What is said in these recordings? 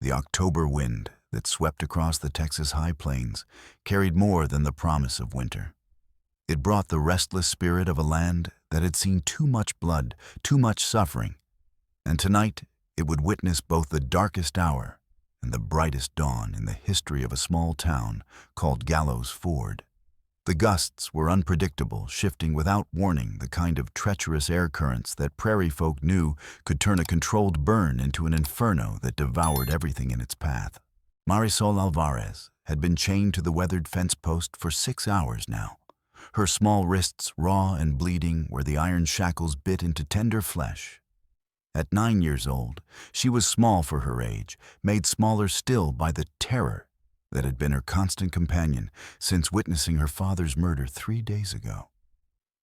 The October wind that swept across the Texas high plains carried more than the promise of winter. It brought the restless spirit of a land that had seen too much blood, too much suffering, and tonight it would witness both the darkest hour and the brightest dawn in the history of a small town called Gallow's Ford. The gusts were unpredictable, shifting without warning, the kind of treacherous air currents that prairie folk knew could turn a controlled burn into an inferno that devoured everything in its path. Marisol Alvarez had been chained to the weathered fence post for 6 hours now, her small wrists raw and bleeding where the iron shackles bit into tender flesh. At 9 years old, she was small for her age, made smaller still by the terror that had been her constant companion since witnessing her father's murder 3 days ago.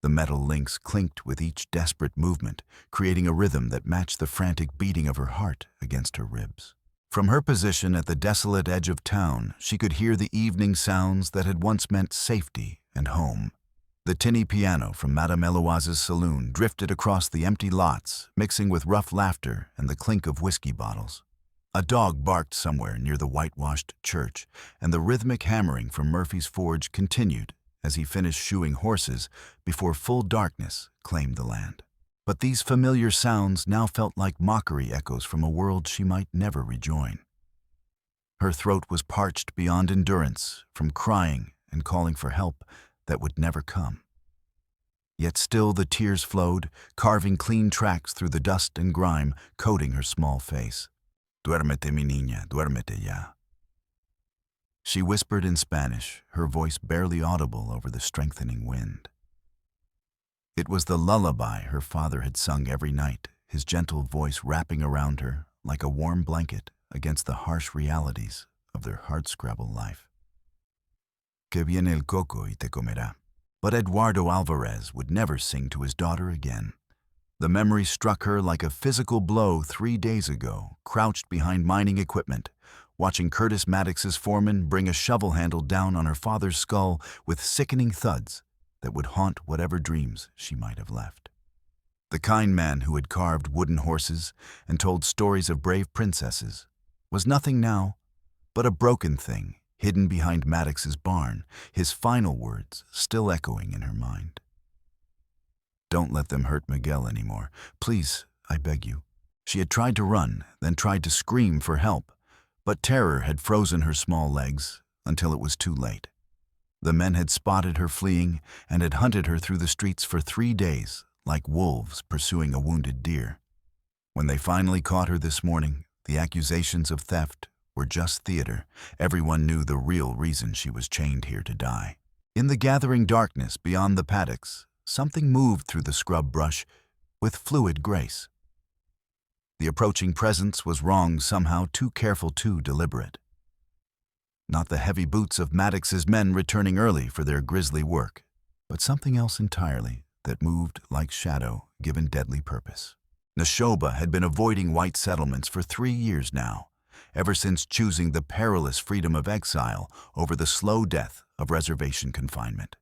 The metal links clinked with each desperate movement, creating a rhythm that matched the frantic beating of her heart against her ribs. From her position at the desolate edge of town, she could hear the evening sounds that had once meant safety and home. The tinny piano from Madame Eloise's saloon drifted across the empty lots, mixing with rough laughter and the clink of whiskey bottles. A dog barked somewhere near the whitewashed church, and the rhythmic hammering from Murphy's forge continued as he finished shoeing horses before full darkness claimed the land. But these familiar sounds now felt like mockery echoes from a world she might never rejoin. Her throat was parched beyond endurance from crying and calling for help that would never come. Yet still the tears flowed, carving clean tracks through the dust and grime, coating her small face. Duérmete, mi niña, duérmete ya. She whispered in Spanish, her voice barely audible over the strengthening wind. It was the lullaby her father had sung every night, his gentle voice wrapping around her like a warm blanket against the harsh realities of their hardscrabble life. Que viene el coco y te comerá. But Eduardo Alvarez would never sing to his daughter again. The memory struck her like a physical blow 3 days ago, crouched behind mining equipment, watching Curtis Maddox's foreman bring a shovel handle down on her father's skull with sickening thuds that would haunt whatever dreams she might have left. The kind man who had carved wooden horses and told stories of brave princesses was nothing now but a broken thing hidden behind Maddox's barn, his final words still echoing in her mind. Don't let them hurt Miguel anymore. Please, I beg you. She had tried to run, then tried to scream for help, but terror had frozen her small legs until it was too late. The men had spotted her fleeing and had hunted her through the streets for 3 days, like wolves pursuing a wounded deer. When they finally caught her this morning, the accusations of theft were just theater. Everyone knew the real reason she was chained here to die. In the gathering darkness beyond the paddocks, something moved through the scrub brush with fluid grace. The approaching presence was wrong, somehow too careful, too deliberate. Not the heavy boots of Maddox's men returning early for their grisly work, but something else entirely that moved like shadow given deadly purpose. Nashoba had been avoiding white settlements for 3 years now, ever since choosing the perilous freedom of exile over the slow death of reservation confinement.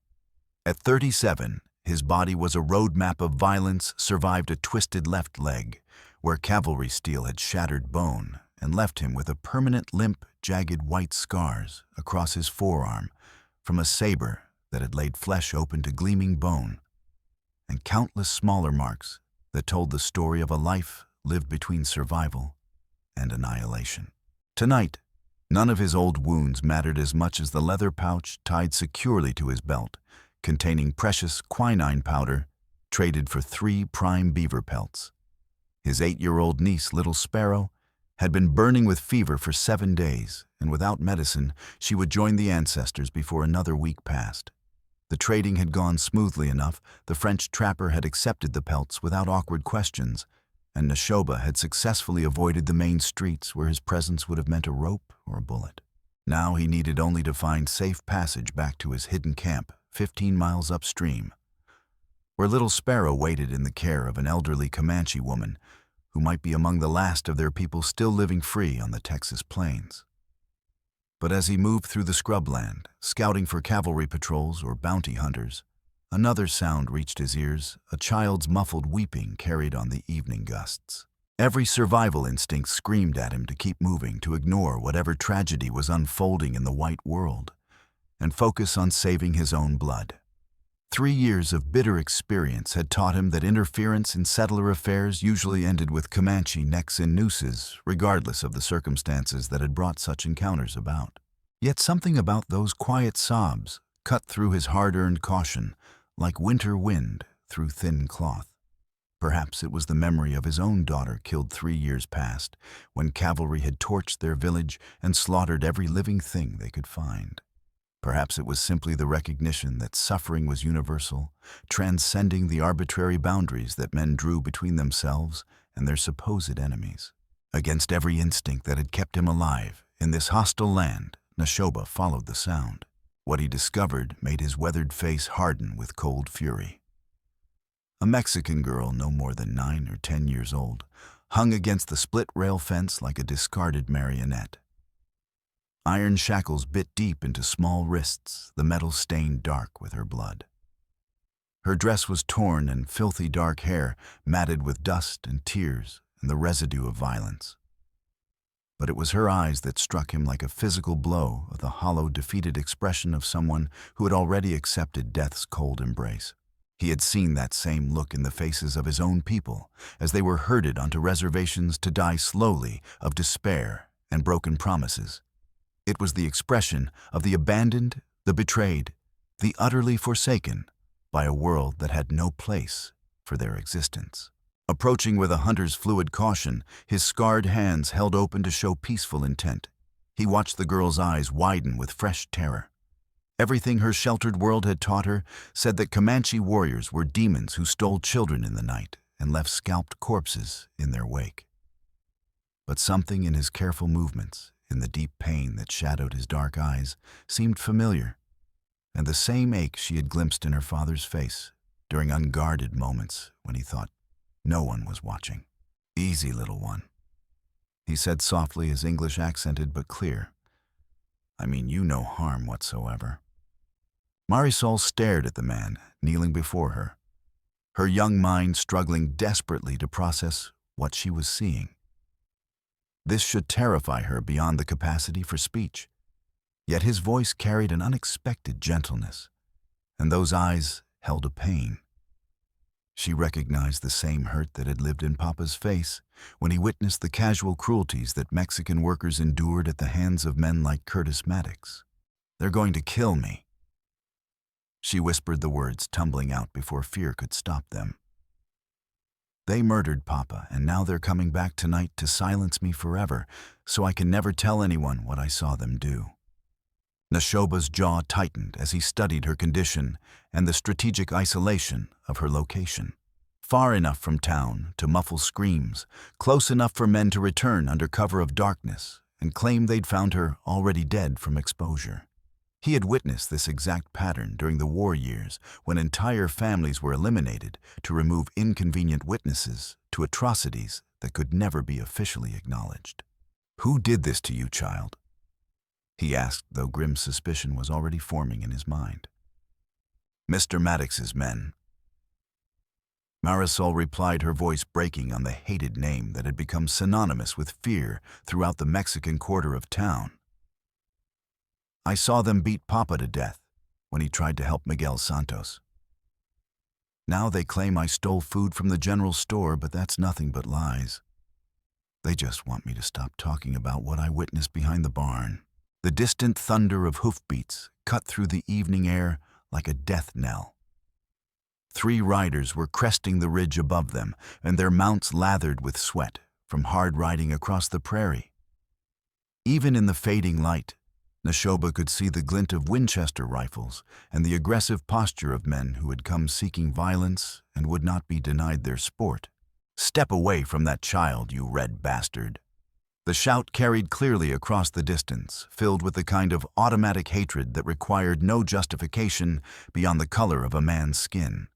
At 37, his body was a roadmap of violence, survived a twisted left leg, where cavalry steel had shattered bone, and left him with a permanent limp, jagged white scars across his forearm from a saber that had laid flesh open to gleaming bone, and countless smaller marks that told the story of a life lived between survival and annihilation. Tonight, none of his old wounds mattered as much as the leather pouch tied securely to his belt, containing precious quinine powder traded for 3 prime beaver pelts. His 8-year-old niece, Little Sparrow, had been burning with fever for 7 days, and without medicine, she would join the ancestors before another week passed. The trading had gone smoothly enough, the French trapper had accepted the pelts without awkward questions, and Nashoba had successfully avoided the main streets where his presence would have meant a rope or a bullet. Now he needed only to find safe passage back to his hidden camp 15 miles upstream, where Little Sparrow waited in the care of an elderly Comanche woman who might be among the last of their people still living free on the Texas plains. But as he moved through the scrubland, scouting for cavalry patrols or bounty hunters, another sound reached his ears, a child's muffled weeping carried on the evening gusts. Every survival instinct screamed at him to keep moving, to ignore whatever tragedy was unfolding in the white world, and focus on saving his own blood. 3 years of bitter experience had taught him that interference in settler affairs usually ended with Comanche necks in nooses, regardless of the circumstances that had brought such encounters about. Yet something about those quiet sobs cut through his hard-earned caution, like winter wind through thin cloth. Perhaps it was the memory of his own daughter killed 3 years past, when cavalry had torched their village and slaughtered every living thing they could find. Perhaps it was simply the recognition that suffering was universal, transcending the arbitrary boundaries that men drew between themselves and their supposed enemies. Against every instinct that had kept him alive, in this hostile land, Nashoba followed the sound. What he discovered made his weathered face harden with cold fury. A Mexican girl, no more than 9 or 10 years old, hung against the split-rail fence like a discarded marionette. Iron shackles bit deep into small wrists, the metal stained dark with her blood. Her dress was torn and filthy dark hair matted with dust and tears and the residue of violence. But it was her eyes that struck him like a physical blow of the hollow, defeated expression of someone who had already accepted death's cold embrace. He had seen that same look in the faces of his own people as they were herded onto reservations to die slowly of despair and broken promises. It was the expression of the abandoned, the betrayed, the utterly forsaken by a world that had no place for their existence. Approaching with a hunter's fluid caution, his scarred hands held open to show peaceful intent, he watched the girl's eyes widen with fresh terror. Everything her sheltered world had taught her said that Comanche warriors were demons who stole children in the night and left scalped corpses in their wake. But something in his careful movements, in the deep pain that shadowed his dark eyes, seemed familiar, and the same ache she had glimpsed in her father's face during unguarded moments when he thought no one was watching. "Easy, little one," he said softly, his English accented but clear. "I mean you no harm whatsoever." Marisol stared at the man kneeling before her, her young mind struggling desperately to process what she was seeing. This should terrify her beyond the capacity for speech. Yet his voice carried an unexpected gentleness, and those eyes held a pain. She recognized the same hurt that had lived in Papa's face when he witnessed the casual cruelties that Mexican workers endured at the hands of men like Curtis Maddox. "They're going to kill me." She whispered the words, tumbling out before fear could stop them. "They murdered Papa, and now they're coming back tonight to silence me forever, so I can never tell anyone what I saw them do." Nashoba's jaw tightened as he studied her condition and the strategic isolation of her location. Far enough from town to muffle screams, close enough for men to return under cover of darkness and claim they'd found her already dead from exposure. He had witnessed this exact pattern during the war years when entire families were eliminated to remove inconvenient witnesses to atrocities that could never be officially acknowledged. "Who did this to you, child?" he asked, though grim suspicion was already forming in his mind. "Mr. Maddox's men." Marisol replied, her voice breaking on the hated name that had become synonymous with fear throughout the Mexican quarter of town. "I saw them beat Papa to death when he tried to help Miguel Santos. Now they claim I stole food from the general store, but that's nothing but lies. They just want me to stop talking about what I witnessed behind the barn." The distant thunder of hoofbeats cut through the evening air like a death knell. 3 riders were cresting the ridge above them, and their mounts lathered with sweat from hard riding across the prairie. Even in the fading light, Nashoba could see the glint of Winchester rifles and the aggressive posture of men who had come seeking violence and would not be denied their sport. "Step away from that child, you red bastard." The shout carried clearly across the distance, filled with the kind of automatic hatred that required no justification beyond the color of a man's skin.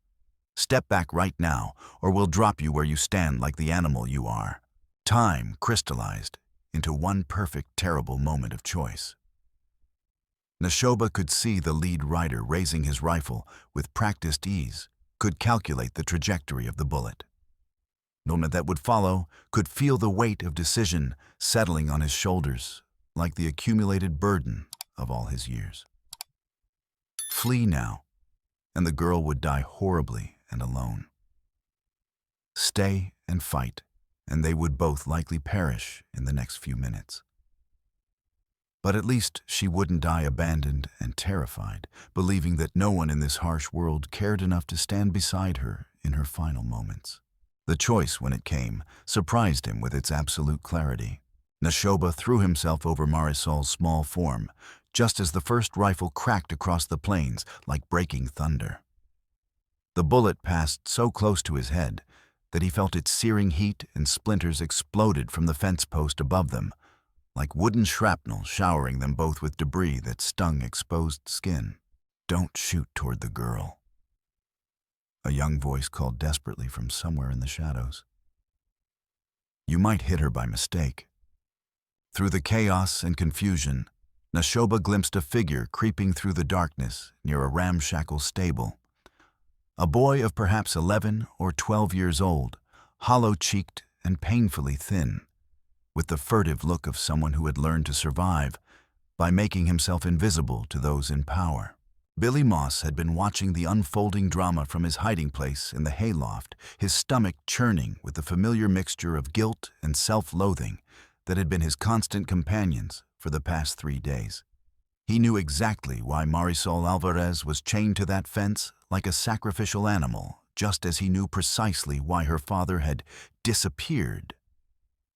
"Step back right now, or we'll drop you where you stand like the animal you are." Time crystallized into one perfect, terrible moment of choice. Nashoba could see the lead rider raising his rifle with practiced ease, could calculate the trajectory of the bullet. moment that would follow, could feel the weight of decision settling on his shoulders, like the accumulated burden of all his years. Flee now, and the girl would die horribly and alone. Stay and fight, and they would both likely perish in the next few minutes. But at least she wouldn't die abandoned and terrified, believing that no one in this harsh world cared enough to stand beside her in her final moments. The choice, when it came, surprised him with its absolute clarity. Nashoba threw himself over Marisol's small form, just as the first rifle cracked across the plains like breaking thunder. The bullet passed so close to his head that he felt its searing heat and splinters exploded from the fence post above them, like wooden shrapnel showering them both with debris that stung exposed skin. "Don't shoot toward the girl," a young voice called desperately from somewhere in the shadows. "You might hit her by mistake." Through the chaos and confusion, Nashoba glimpsed a figure creeping through the darkness near a ramshackle stable. A boy of perhaps 11 or 12 years old, hollow-cheeked and painfully thin, with the furtive look of someone who had learned to survive by making himself invisible to those in power. Billy Moss had been watching the unfolding drama from his hiding place in the hayloft, his stomach churning with the familiar mixture of guilt and self-loathing that had been his constant companions for the past 3 days. He knew exactly why Marisol Alvarez was chained to that fence like a sacrificial animal, just as he knew precisely why her father had disappeared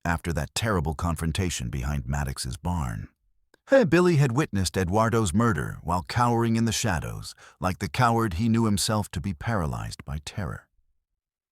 after that terrible confrontation behind Maddox's barn. Billy had witnessed Eduardo's murder while cowering in the shadows, like the coward he knew himself to be paralyzed by terror,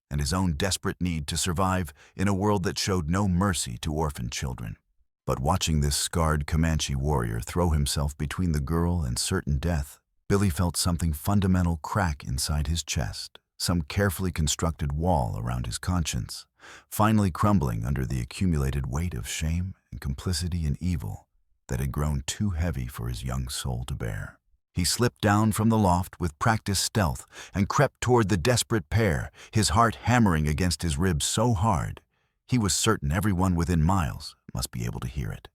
and his own desperate need to survive in a world that showed no mercy to orphan children. But watching this scarred Comanche warrior throw himself between the girl and certain death, Billy felt something fundamental crack inside his chest, some carefully constructed wall around his conscience, finally crumbling under the accumulated weight of shame and complicity in evil that had grown too heavy for his young soul to bear. He slipped down from the loft with practiced stealth and crept toward the desperate pair, his heart hammering against his ribs so hard he was certain everyone within miles must be able to hear it.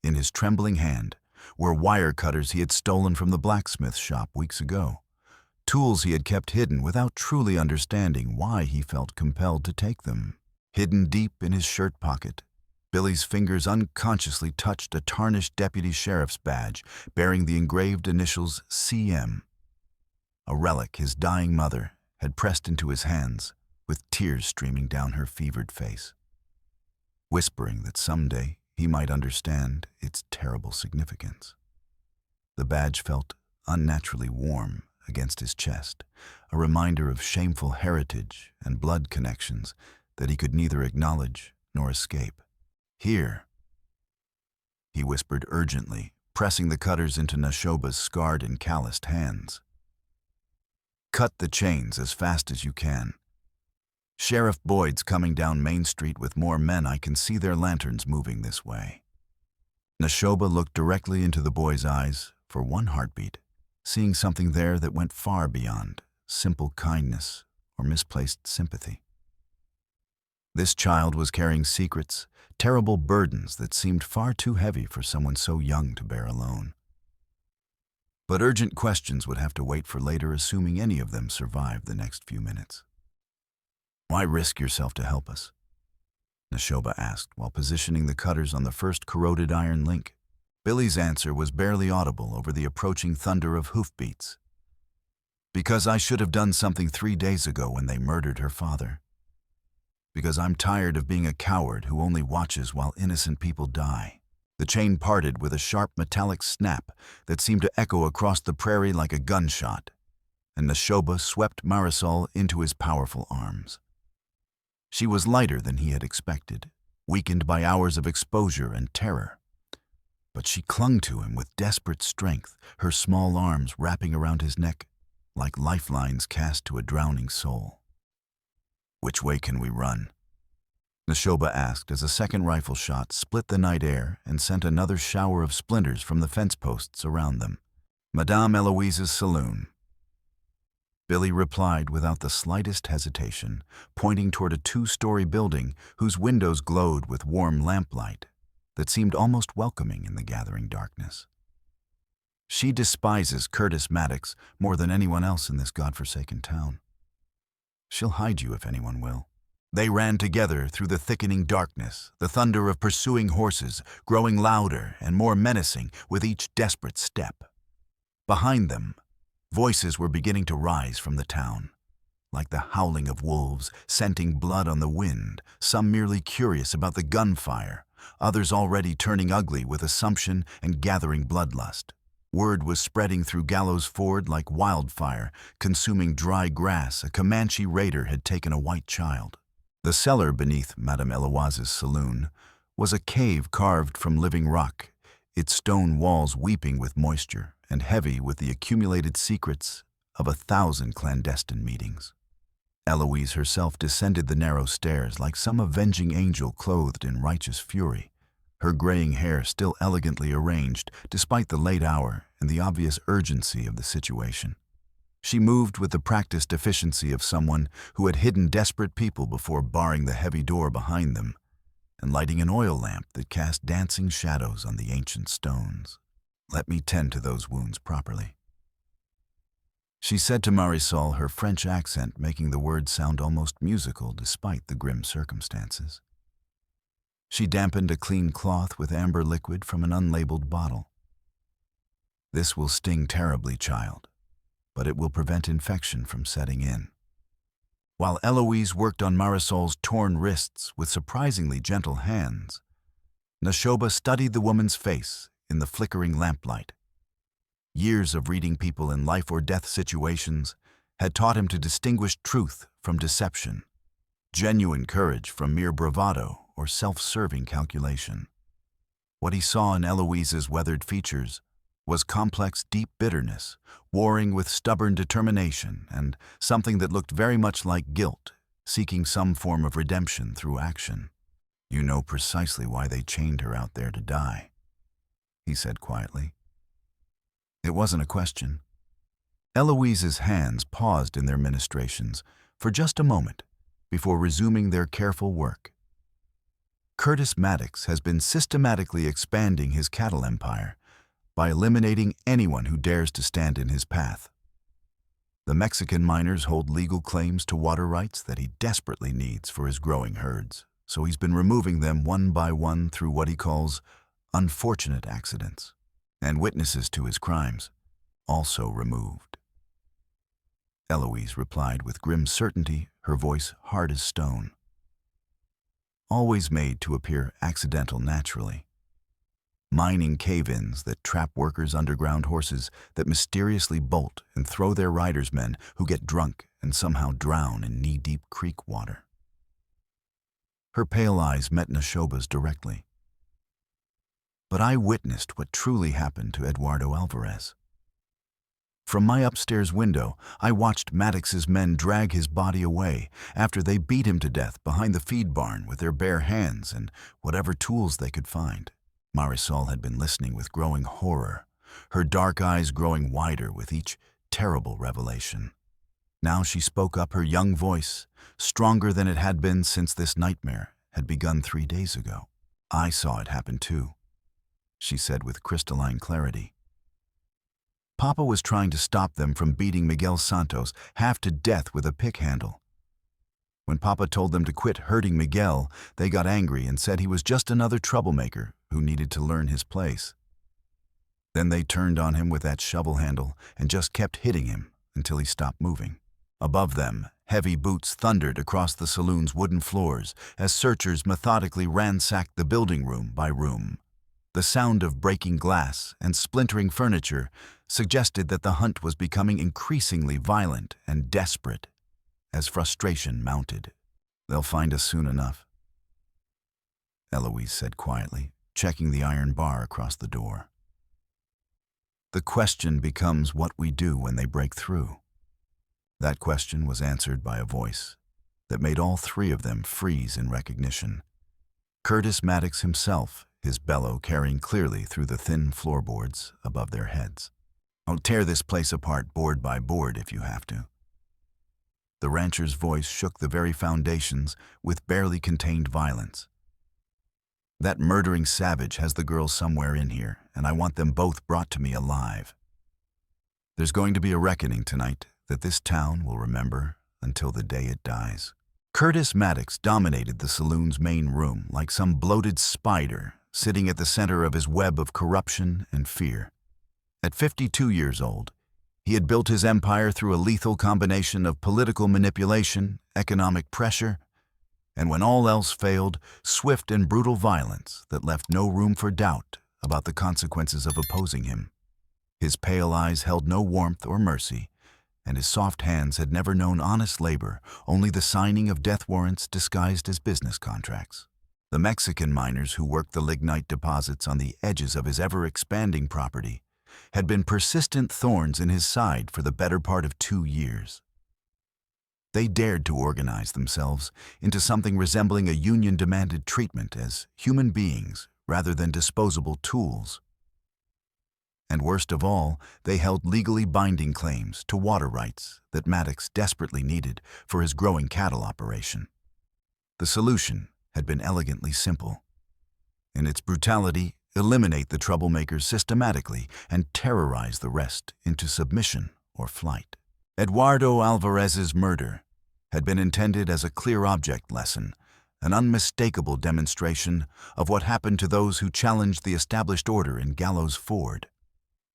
In his trembling hand were wire cutters he had stolen from the blacksmith shop weeks ago, tools he had kept hidden without truly understanding why he felt compelled to take them. Hidden deep in his shirt pocket, Billy's fingers unconsciously touched a tarnished deputy sheriff's badge bearing the engraved initials CM, a relic his dying mother had pressed into his hands with tears streaming down her fevered face, whispering that someday he might understand its terrible significance. The badge felt unnaturally warm against his chest, a reminder of shameful heritage and blood connections that he could neither acknowledge nor escape. "Here," he whispered urgently, pressing the cutters into Nashoba's scarred and calloused hands. "Cut the chains as fast as you can. Sheriff Boyd's coming down Main Street with more men. I can see their lanterns moving this way." Nashoba looked directly into the boy's eyes for one heartbeat, seeing something there that went far beyond simple kindness or misplaced sympathy. This child was carrying secrets, terrible burdens that seemed far too heavy for someone so young to bear alone. But urgent questions would have to wait for later, assuming any of them survived the next few minutes. "Why risk yourself to help us?" Nashoba asked while positioning the cutters on the first corroded iron link. Billy's answer was barely audible over the approaching thunder of hoofbeats. "Because I should have done something 3 days ago when they murdered her father. Because I'm tired of being a coward who only watches while innocent people die." The chain parted with a sharp metallic snap that seemed to echo across the prairie like a gunshot, and Nashoba swept Marisol into his powerful arms. She was lighter than he had expected, weakened by hours of exposure and terror. But she clung to him with desperate strength, her small arms wrapping around his neck like lifelines cast to a drowning soul. "Which way can we run?" Nashoba asked as a second rifle shot split the night air and sent another shower of splinters from the fence posts around them. "Madame Eloise's saloon." Billy replied without the slightest hesitation, pointing toward a two-story building whose windows glowed with warm lamplight that seemed almost welcoming in the gathering darkness. She despises Curtis Maddox more than anyone else in this godforsaken town. She'll hide you if anyone will. They ran together through the thickening darkness, the thunder of pursuing horses growing louder and more menacing with each desperate step. Behind them, voices were beginning to rise from the town, like the howling of wolves, scenting blood on the wind, some merely curious about the gunfire, others already turning ugly with assumption and gathering bloodlust. Word was spreading through Gallow's Ford like wildfire, consuming dry grass. A Comanche raider had taken a white child. The cellar beneath Madame Eloise's saloon was a cave carved from living rock, its stone walls weeping with moisture and heavy with the accumulated secrets of 1,000 clandestine meetings. Eloise herself descended the narrow stairs like some avenging angel clothed in righteous fury, her graying hair still elegantly arranged despite the late hour and the obvious urgency of the situation. She moved with the practiced efficiency of someone who had hidden desperate people before barring the heavy door behind them and lighting an oil lamp that cast dancing shadows on the ancient stones. "Let me tend to those wounds properly," she said to Marisol, her French accent making the words sound almost musical despite the grim circumstances. She dampened a clean cloth with amber liquid from an unlabeled bottle. "This will sting terribly, child, but it will prevent infection from setting in." While Eloise worked on Marisol's torn wrists with surprisingly gentle hands, Nashoba studied the woman's face in the flickering lamplight. Years of reading people in life-or-death situations had taught him to distinguish truth from deception, genuine courage from mere bravado or self-serving calculation. What he saw in Eloise's weathered features was complex, deep bitterness, warring with stubborn determination, and something that looked very much like guilt, seeking some form of redemption through action. "You know precisely why they chained her out there to die," he said quietly. It wasn't a question. Eloise's hands paused in their ministrations for just a moment before resuming their careful work. Curtis Maddox has been systematically expanding his cattle empire by eliminating anyone who dares to stand in his path. The Mexican miners hold legal claims to water rights that he desperately needs for his growing herds, so he's been removing them one by one through what he calls unfortunate accidents, and witnesses to his crimes also removed. Eloise replied with grim certainty, her voice hard as stone. "Always made to appear accidental naturally. Mining cave-ins that trap workers' underground horses that mysteriously bolt and throw their riders' men who get drunk and somehow drown in knee-deep creek water." Her pale eyes met Nashoba's directly. "But I witnessed what truly happened to Eduardo Alvarez. From my upstairs window, I watched Maddox's men drag his body away after they beat him to death behind the feed barn with their bare hands and whatever tools they could find." Marisol had been listening with growing horror, her dark eyes growing wider with each terrible revelation. Now she spoke up, her young voice, stronger than it had been since this nightmare had begun 3 days ago. "I saw it happen too," she said with crystalline clarity. "Papa was trying to stop them from beating Miguel Santos half to death with a pick handle. When Papa told them to quit hurting Miguel, they got angry and said he was just another troublemaker who needed to learn his place. Then they turned on him with that shovel handle and just kept hitting him until he stopped moving. Above them, heavy boots thundered across the saloon's wooden floors as searchers methodically ransacked the building room by room. The sound of breaking glass and splintering furniture suggested that the hunt was becoming increasingly violent and desperate as frustration mounted. "They'll find us soon enough," Eloise said quietly, checking the iron bar across the door. "The question becomes what we do when they break through." That question was answered by a voice that made all three of them freeze in recognition. Curtis Maddox himself, his bellow carrying clearly through the thin floorboards above their heads. "I'll tear this place apart board by board if you have to," The rancher's voice shook the very foundations with barely contained violence. "That murdering savage has the girls somewhere in here, and I want them both brought to me alive. There's going to be a reckoning tonight that this town will remember until the day it dies." Curtis Maddox dominated the saloon's main room like some bloated spider sitting at the center of his web of corruption and fear. At 52 years old, he had built his empire through a lethal combination of political manipulation, economic pressure, and when all else failed, swift and brutal violence that left no room for doubt about the consequences of opposing him. His pale eyes held no warmth or mercy, and his soft hands had never known honest labor, only the signing of death warrants disguised as business contracts. The Mexican miners who worked the lignite deposits on the edges of his ever-expanding property had been persistent thorns in his side for the better part of 2 years. They dared to organize themselves into something resembling a union-demanded treatment as human beings rather than disposable tools. And worst of all, they held legally binding claims to water rights that Maddox desperately needed for his growing cattle operation. The solution had been elegantly simple. In its brutality, eliminate the troublemakers systematically and terrorize the rest into submission or flight. Eduardo Alvarez's murder had been intended as a clear object lesson, an unmistakable demonstration of what happened to those who challenged the established order in Gallow's Ford.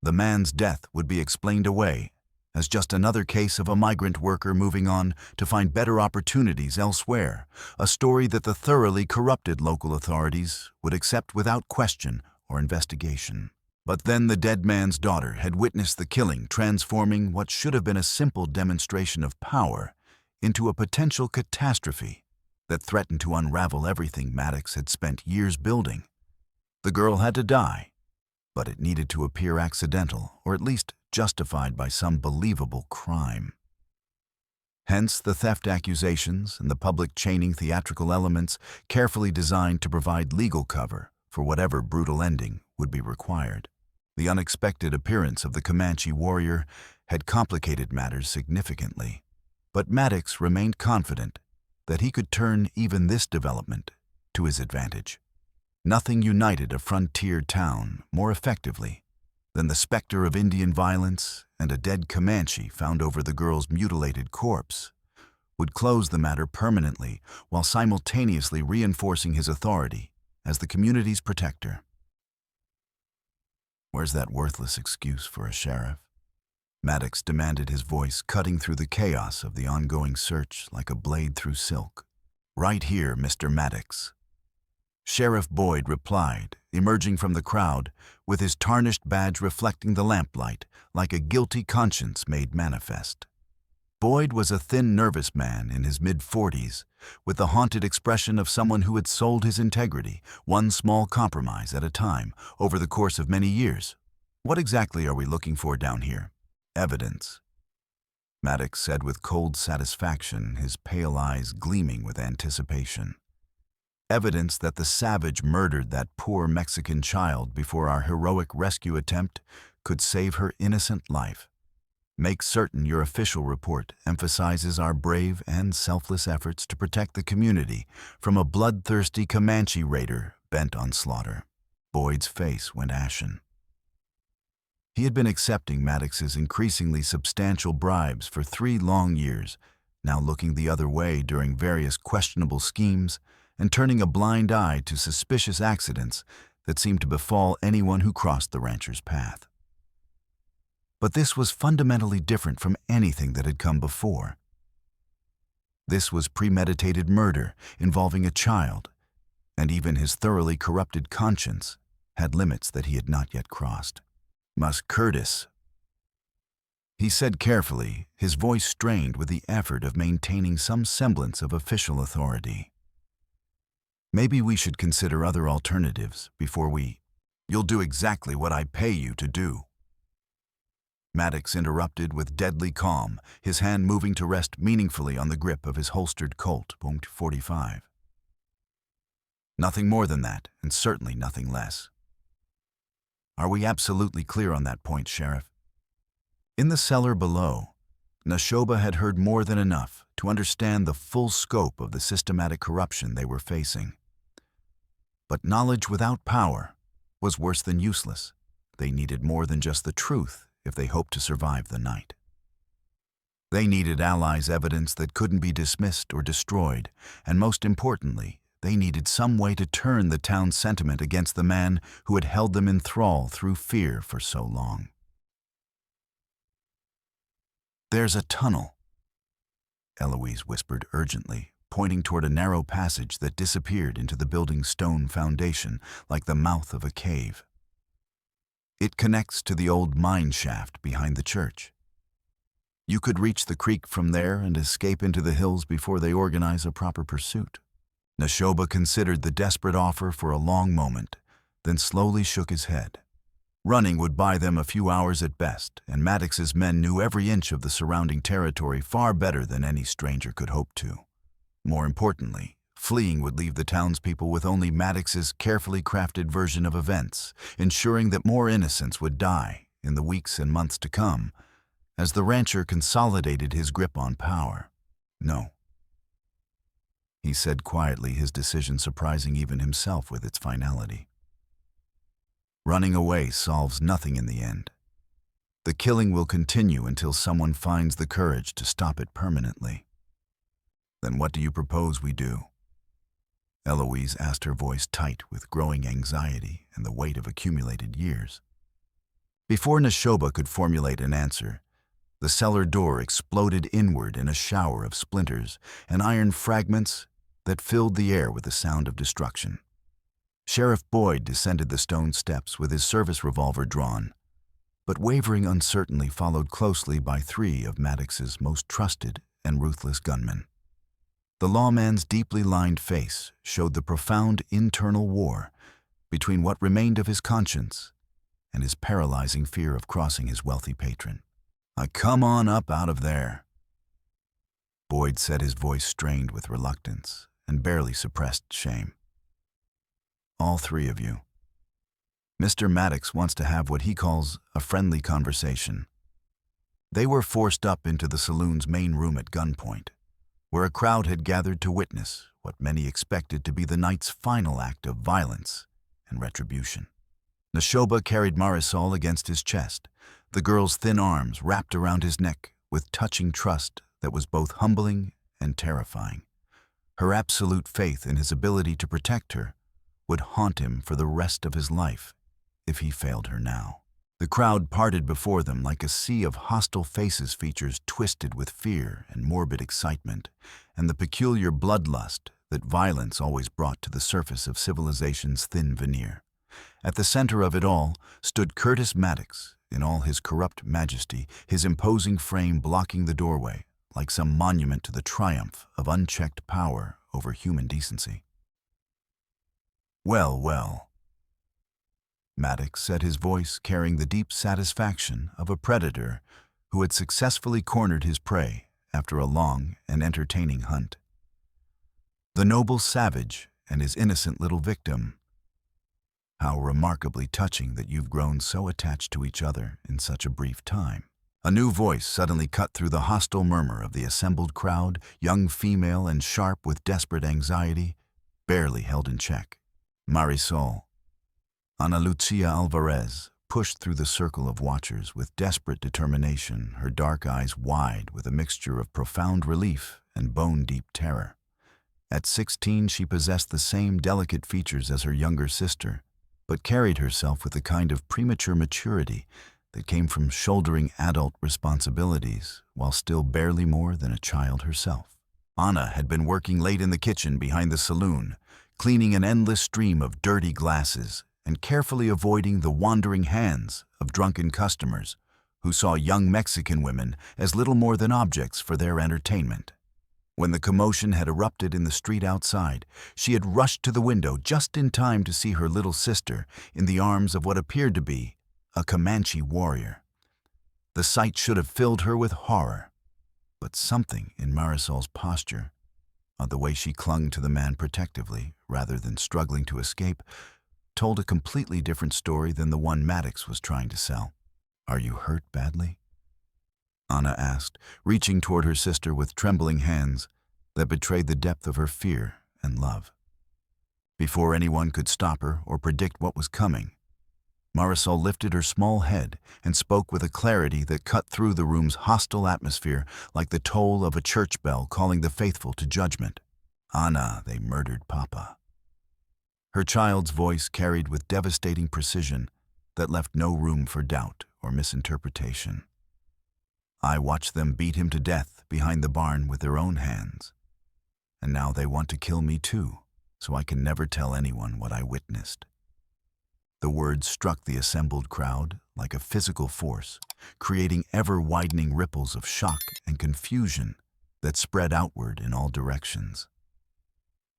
The man's death would be explained away as just another case of a migrant worker moving on to find better opportunities elsewhere, a story that the thoroughly corrupted local authorities would accept without question or investigation. But then the dead man's daughter had witnessed the killing, transforming what should have been a simple demonstration of power into a potential catastrophe that threatened to unravel everything Maddox had spent years building. The girl had to die, but it needed to appear accidental, or at least justified by some believable crime. Hence the theft accusations and the public chaining theatrical elements carefully designed to provide legal cover for whatever brutal ending would be required. The unexpected appearance of the Comanche warrior had complicated matters significantly, but Maddox remained confident that he could turn even this development to his advantage. Nothing united a frontier town more effectively than the specter of Indian violence, and a dead Comanche found over the girl's mutilated corpse would close the matter permanently while simultaneously reinforcing his authority as the community's protector. "Where's that worthless excuse for a sheriff?" Maddox demanded, his voice cutting through the chaos of the ongoing search like a blade through silk. "Right here, Mr. Maddox." Sheriff Boyd replied, emerging from the crowd, with his tarnished badge reflecting the lamplight like a guilty conscience made manifest. Boyd was a thin, nervous man in his mid-40s, with the haunted expression of someone who had sold his integrity, one small compromise at a time, over the course of many years. "What exactly are we looking for down here?" "Evidence," Maddox said with cold satisfaction, his pale eyes gleaming with anticipation. "Evidence that the savage murdered that poor Mexican child before our heroic rescue attempt could save her innocent life. Make certain your official report emphasizes our brave and selfless efforts to protect the community from a bloodthirsty Comanche raider bent on slaughter." Boyd's face went ashen. He had been accepting Maddox's increasingly substantial bribes for 3 long years, now looking the other way during various questionable schemes and turning a blind eye to suspicious accidents that seemed to befall anyone who crossed the rancher's path. But this was fundamentally different from anything that had come before. This was premeditated murder involving a child, and even his thoroughly corrupted conscience had limits that he had not yet crossed. "Must Curtis," he said carefully, his voice strained with the effort of maintaining some semblance of official authority. "Maybe we should consider other alternatives before we—" "You'll do exactly what I pay you to do," Maddox interrupted with deadly calm, his hand moving to rest meaningfully on the grip of his holstered Colt .45. "Nothing more than that, and certainly nothing less." "Are we absolutely clear on that point, Sheriff?" In the cellar below, Nashoba had heard more than enough to understand the full scope of the systematic corruption they were facing. But knowledge without power was worse than useless. They needed more than just the truth if they hoped to survive the night. They needed allies' evidence that couldn't be dismissed or destroyed, and most importantly, they needed some way to turn the town's sentiment against the man who had held them in thrall through fear for so long. "There's a tunnel," Eloise whispered urgently, pointing toward a narrow passage that disappeared into the building's stone foundation like the mouth of a cave. "It connects to the old mine shaft behind the church. You could reach the creek from there and escape into the hills before they organize a proper pursuit." Nashoba considered the desperate offer for a long moment, then slowly shook his head. Running would buy them a few hours at best, and Maddox's men knew every inch of the surrounding territory far better than any stranger could hope to. More importantly, fleeing would leave the townspeople with only Maddox's carefully crafted version of events, ensuring that more innocents would die in the weeks and months to come, as the rancher consolidated his grip on power. "No," he said quietly, his decision surprising even himself with its finality. "Running away solves nothing in the end. The killing will continue until someone finds the courage to stop it permanently." "Then what do you propose we do?" Eloise asked, her voice tight with growing anxiety and the weight of accumulated years. Before Nashoba could formulate an answer, the cellar door exploded inward in a shower of splinters and iron fragments that filled the air with the sound of destruction. Sheriff Boyd descended the stone steps with his service revolver drawn, but wavering uncertainly, followed closely by 3 of Maddox's most trusted and ruthless gunmen. The lawman's deeply lined face showed the profound internal war between what remained of his conscience and his paralyzing fear of crossing his wealthy patron. "Come on up out of there," Boyd said, his voice strained with reluctance and barely suppressed shame. "All 3 of you. Mr. Maddox wants to have what he calls a friendly conversation." They were forced up into the saloon's main room at gunpoint, where a crowd had gathered to witness what many expected to be the night's final act of violence and retribution. Nashoba carried Marisol against his chest, the girl's thin arms wrapped around his neck with touching trust that was both humbling and terrifying. Her absolute faith in his ability to protect her would haunt him for the rest of his life if he failed her now. The crowd parted before them like a sea of hostile faces, features twisted with fear and morbid excitement, and the peculiar bloodlust that violence always brought to the surface of civilization's thin veneer. At the center of it all stood Curtis Maddox in all his corrupt majesty, his imposing frame blocking the doorway like some monument to the triumph of unchecked power over human decency. "Well, well," Maddox said, his voice carrying the deep satisfaction of a predator who had successfully cornered his prey after a long and entertaining hunt. "The noble savage and his innocent little victim. How remarkably touching that you've grown so attached to each other in such a brief time." A new voice suddenly cut through the hostile murmur of the assembled crowd, young, female, and sharp with desperate anxiety, barely held in check. Marisol, Ana Lucia Alvarez, pushed through the circle of watchers with desperate determination, her dark eyes wide with a mixture of profound relief and bone-deep terror. At 16, she possessed the same delicate features as her younger sister, but carried herself with a kind of premature maturity that came from shouldering adult responsibilities while still barely more than a child herself. Ana had been working late in the kitchen behind the saloon, cleaning an endless stream of dirty glasses and carefully avoiding the wandering hands of drunken customers who saw young Mexican women as little more than objects for their entertainment. When the commotion had erupted in the street outside, she had rushed to the window just in time to see her little sister in the arms of what appeared to be a Comanche warrior. The sight should have filled her with horror, but something in Marisol's posture, the way she clung to the man protectively rather than struggling to escape, told a completely different story than the one Maddox was trying to sell. "Are you hurt badly?" Anna asked, reaching toward her sister with trembling hands that betrayed the depth of her fear and love. Before anyone could stop her or predict what was coming, Marisol lifted her small head and spoke with a clarity that cut through the room's hostile atmosphere like the toll of a church bell calling the faithful to judgment. "Anna, they murdered Papa." Her child's voice carried with devastating precision that left no room for doubt or misinterpretation. "I watched them beat him to death behind the barn with their own hands. And now they want to kill me too, so I can never tell anyone what I witnessed." The words struck the assembled crowd like a physical force, creating ever-widening ripples of shock and confusion that spread outward in all directions.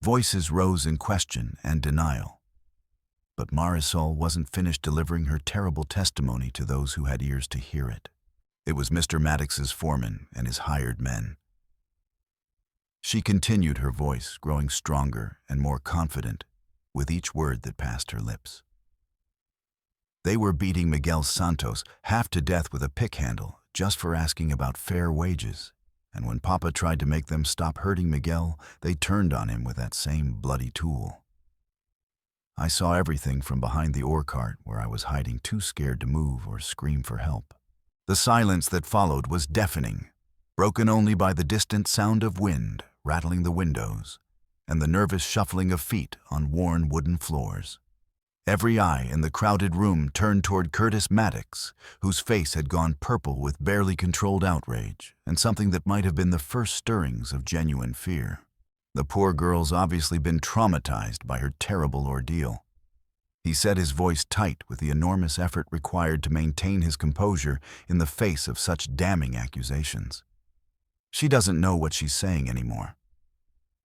Voices rose in question and denial. But Marisol wasn't finished delivering her terrible testimony to those who had ears to hear it. It was Mr. Maddox's foreman and his hired men. She continued, her voice growing stronger and more confident with each word that passed her lips. "They were beating Miguel Santos half to death with a pick handle just for asking about fair wages. And when Papa tried to make them stop hurting Miguel, they turned on him with that same bloody tool. I saw everything from behind the ore cart where I was hiding, too scared to move or scream for help." The silence that followed was deafening, broken only by the distant sound of wind rattling the windows and the nervous shuffling of feet on worn wooden floors. Every eye in the crowded room turned toward Curtis Maddox, whose face had gone purple with barely controlled outrage and something that might have been the first stirrings of genuine fear. The poor girl's obviously been traumatized by her terrible ordeal. He set his voice tight with the enormous effort required to maintain his composure in the face of such damning accusations. "She doesn't know what she's saying anymore.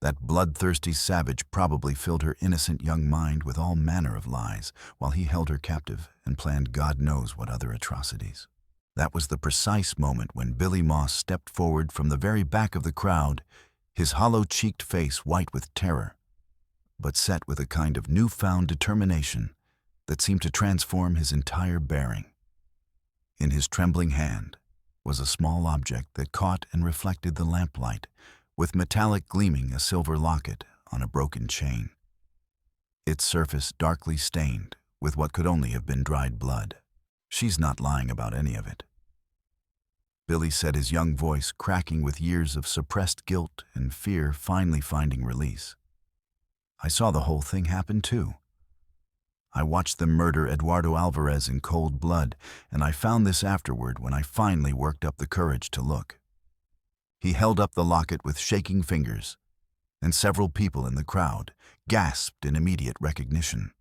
That bloodthirsty savage probably filled her innocent young mind with all manner of lies while he held her captive and planned God knows what other atrocities." That was the precise moment when Billy Moss stepped forward from the very back of the crowd, his hollow-cheeked face white with terror, but set with a kind of newfound determination that seemed to transform his entire bearing. In his trembling hand was a small object that caught and reflected the lamplight, with metallic gleaming a silver locket on a broken chain, its surface darkly stained with what could only have been dried blood. "She's not lying about any of it," Billy said, his young voice cracking with years of suppressed guilt and fear finally finding release. "I saw the whole thing happen too. I watched them murder Eduardo Alvarez in cold blood, and I found this afterward when I finally worked up the courage to look." He held up the locket with shaking fingers, and several people in the crowd gasped in immediate recognition.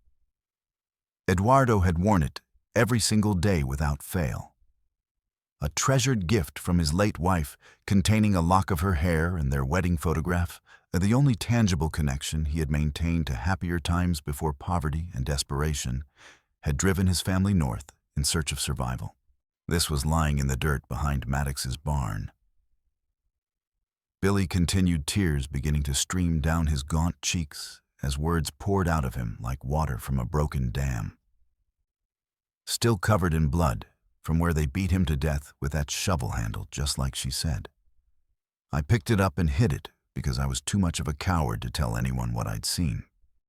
Eduardo had worn it every single day without fail. A treasured gift from his late wife, containing a lock of her hair and their wedding photograph, the only tangible connection he had maintained to happier times before poverty and desperation, had driven his family north in search of survival. This was lying in the dirt behind Maddox's barn. Billy continued, tears beginning to stream down his gaunt cheeks as words poured out of him like water from a broken dam. "Still covered in blood from where they beat him to death with that shovel handle, just like she said. I picked it up and hid it because I was too much of a coward to tell anyone what I'd seen."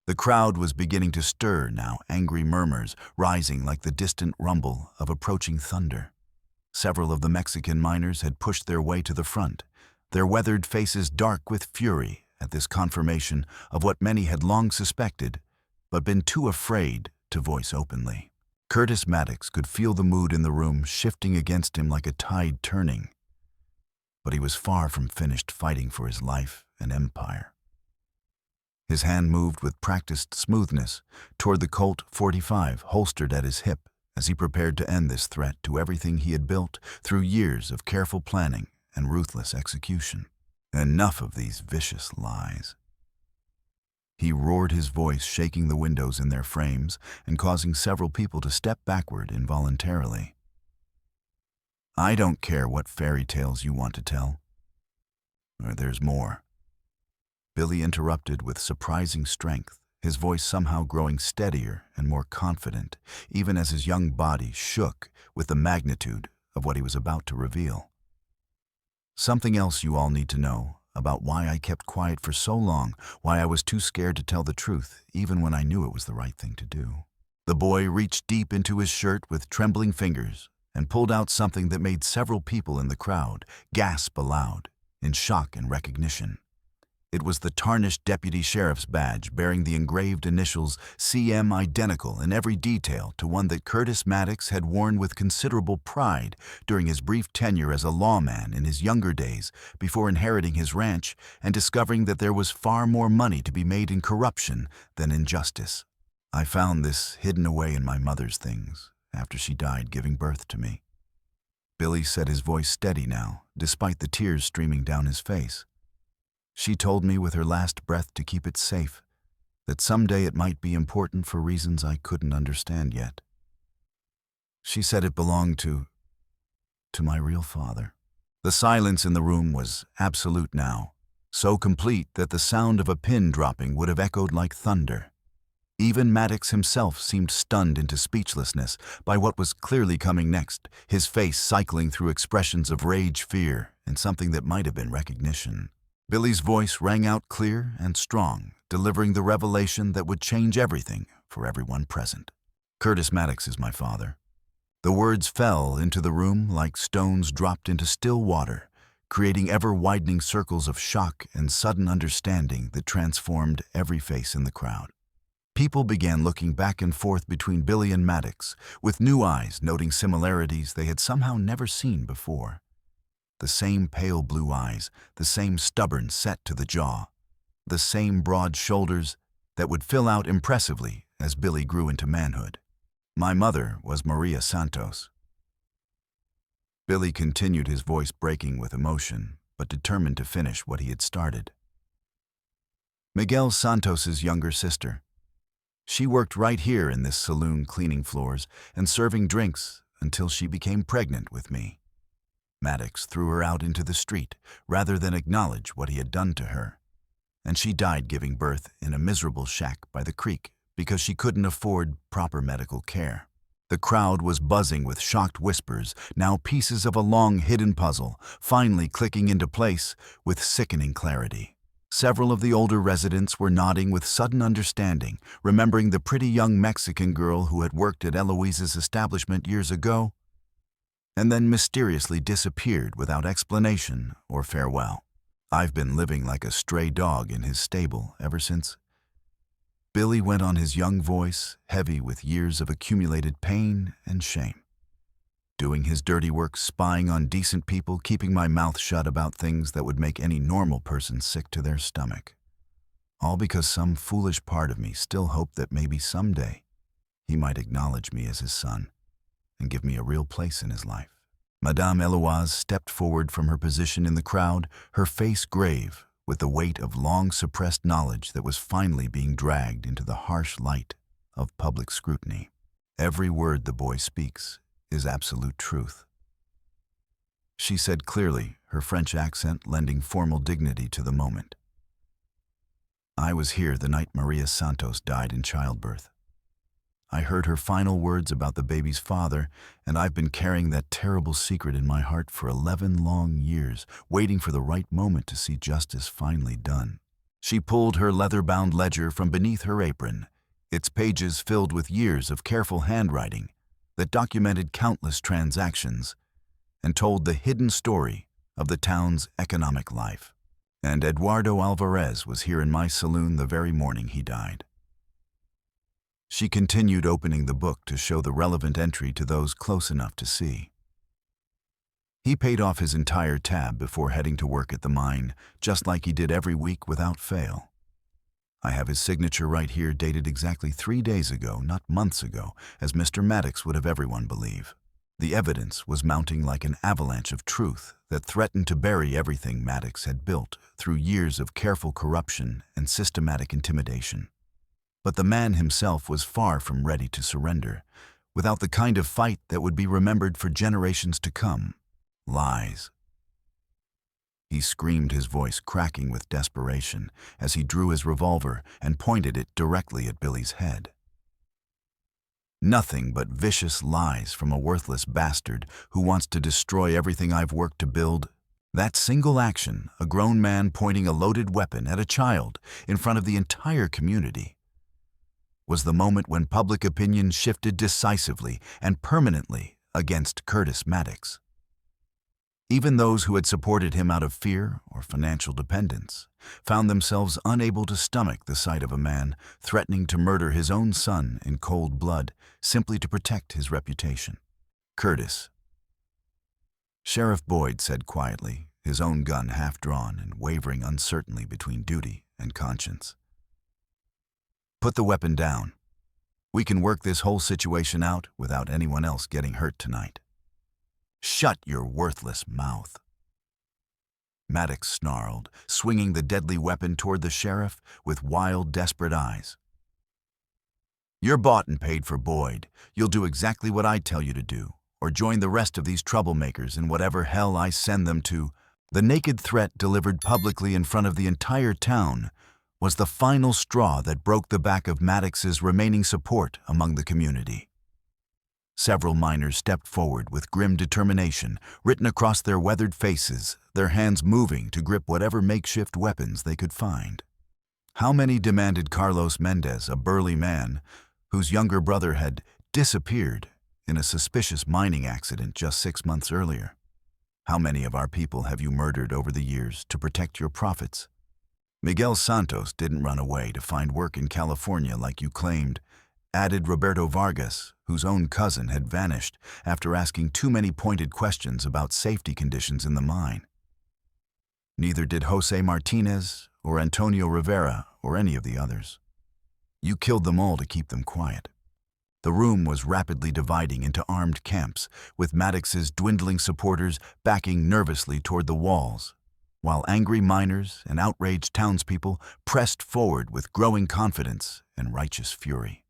The crowd was beginning to stir now, angry murmurs rising like the distant rumble of approaching thunder. Several of the Mexican miners had pushed their way to the front, their weathered faces dark with fury at this confirmation of what many had long suspected, but been too afraid to voice openly. Curtis Maddox could feel the mood in the room shifting against him like a tide turning, but he was far from finished fighting for his life and empire. His hand moved with practiced smoothness toward the Colt .45 holstered at his hip as he prepared to end this threat to everything he had built through years of careful planning and ruthless execution. Enough of these vicious lies. He roared, his voice shaking the windows in their frames and causing several people to step backward involuntarily. "I don't care what fairy tales you want to tell. There's more." Billy interrupted with surprising strength, his voice somehow growing steadier and more confident, even as his young body shook with the magnitude of what he was about to reveal. Something else you all need to know about why I kept quiet for so long, why I was too scared to tell the truth, even when I knew it was the right thing to do. The boy reached deep into his shirt with trembling fingers and pulled out something that made several people in the crowd gasp aloud in shock and recognition. It was the tarnished deputy sheriff's badge bearing the engraved initials CM, identical in every detail to one that Curtis Maddox had worn with considerable pride during his brief tenure as a lawman in his younger days before inheriting his ranch and discovering that there was far more money to be made in corruption than in justice. I found this hidden away in my mother's things after she died giving birth to me. Billy said, his voice steady now, despite the tears streaming down his face. She told me with her last breath to keep it safe, that someday it might be important for reasons I couldn't understand yet. She said it belonged to my real father. The silence in the room was absolute now, so complete that the sound of a pin dropping would have echoed like thunder. Even Maddox himself seemed stunned into speechlessness by what was clearly coming next, his face cycling through expressions of rage, fear, and something that might have been recognition. Billy's voice rang out clear and strong, delivering the revelation that would change everything for everyone present. Curtis Maddox is my father. The words fell into the room like stones dropped into still water, creating ever-widening circles of shock and sudden understanding that transformed every face in the crowd. People began looking back and forth between Billy and Maddox, with new eyes noting similarities they had somehow never seen before. The same pale blue eyes, the same stubborn set to the jaw, the same broad shoulders that would fill out impressively as Billy grew into manhood. My mother was Maria Santos. Billy continued, his voice breaking with emotion, but determined to finish what he had started. Miguel Santos's younger sister. She worked right here in this saloon, cleaning floors and serving drinks until she became pregnant with me. Maddox threw her out into the street rather than acknowledge what he had done to her, and she died giving birth in a miserable shack by the creek because she couldn't afford proper medical care. The crowd was buzzing with shocked whispers, now pieces of a long hidden puzzle, finally clicking into place with sickening clarity. Several of the older residents were nodding with sudden understanding, remembering the pretty young Mexican girl who had worked at Eloise's establishment years ago, and then mysteriously disappeared without explanation or farewell. I've been living like a stray dog in his stable ever since. Billy went on, his young voice heavy with years of accumulated pain and shame. Doing his dirty work, spying on decent people, keeping my mouth shut about things that would make any normal person sick to their stomach. All because some foolish part of me still hoped that maybe someday he might acknowledge me as his son and give me a real place in his life. Madame Eloise stepped forward from her position in the crowd, her face grave with the weight of long-suppressed knowledge that was finally being dragged into the harsh light of public scrutiny. Every word the boy speaks is absolute truth, she said clearly, her French accent lending formal dignity to the moment. I was here the night Maria Santos died in childbirth. I heard her final words about the baby's father, and I've been carrying that terrible secret in my heart for 11 long years, waiting for the right moment to see justice finally done. She pulled her leather-bound ledger from beneath her apron, its pages filled with years of careful handwriting that documented countless transactions and told the hidden story of the town's economic life. And Eduardo Alvarez was here in my saloon the very morning he died. She continued, opening the book to show the relevant entry to those close enough to see. He paid off his entire tab before heading to work at the mine, just like he did every week without fail. I have his signature right here, dated exactly 3 days ago, not months ago, as Mr. Maddox would have everyone believe. The evidence was mounting like an avalanche of truth that threatened to bury everything Maddox had built through years of careful corruption and systematic intimidation. But the man himself was far from ready to surrender, without the kind of fight that would be remembered for generations to come. Lies. He screamed, his voice cracking with desperation, as he drew his revolver and pointed it directly at Billy's head. Nothing but vicious lies from a worthless bastard who wants to destroy everything I've worked to build That single action, a grown man pointing a loaded weapon at a child in front of the entire community, was the moment when public opinion shifted decisively and permanently against Curtis Maddox. Even those who had supported him out of fear or financial dependence found themselves unable to stomach the sight of a man threatening to murder his own son in cold blood simply to protect his reputation. Curtis. Sheriff Boyd said quietly, his own gun half drawn and wavering uncertainly between duty and conscience. Put the weapon down. We can work this whole situation out without anyone else getting hurt tonight. Shut your worthless mouth. Maddox snarled, swinging the deadly weapon toward the sheriff with wild, desperate eyes. You're bought and paid for, Boyd. You'll do exactly what I tell you to do, or join the rest of these troublemakers in whatever hell I send them to. The naked threat delivered publicly in front of the entire town was the final straw that broke the back of Maddox's remaining support among the community. Several miners stepped forward with grim determination written across their weathered faces, their hands moving to grip whatever makeshift weapons they could find. How many demanded Carlos Mendez, a burly man whose younger brother had disappeared in a suspicious mining accident just 6 months earlier? How many of our people have you murdered over the years to protect your profits? Miguel Santos didn't run away to find work in California like you claimed, added Roberto Vargas, whose own cousin had vanished after asking too many pointed questions about safety conditions in the mine. Neither did Jose Martinez or Antonio Rivera or any of the others. You killed them all to keep them quiet. The room was rapidly dividing into armed camps, with Maddox's dwindling supporters backing nervously toward the walls, while angry miners and outraged townspeople pressed forward with growing confidence and righteous fury.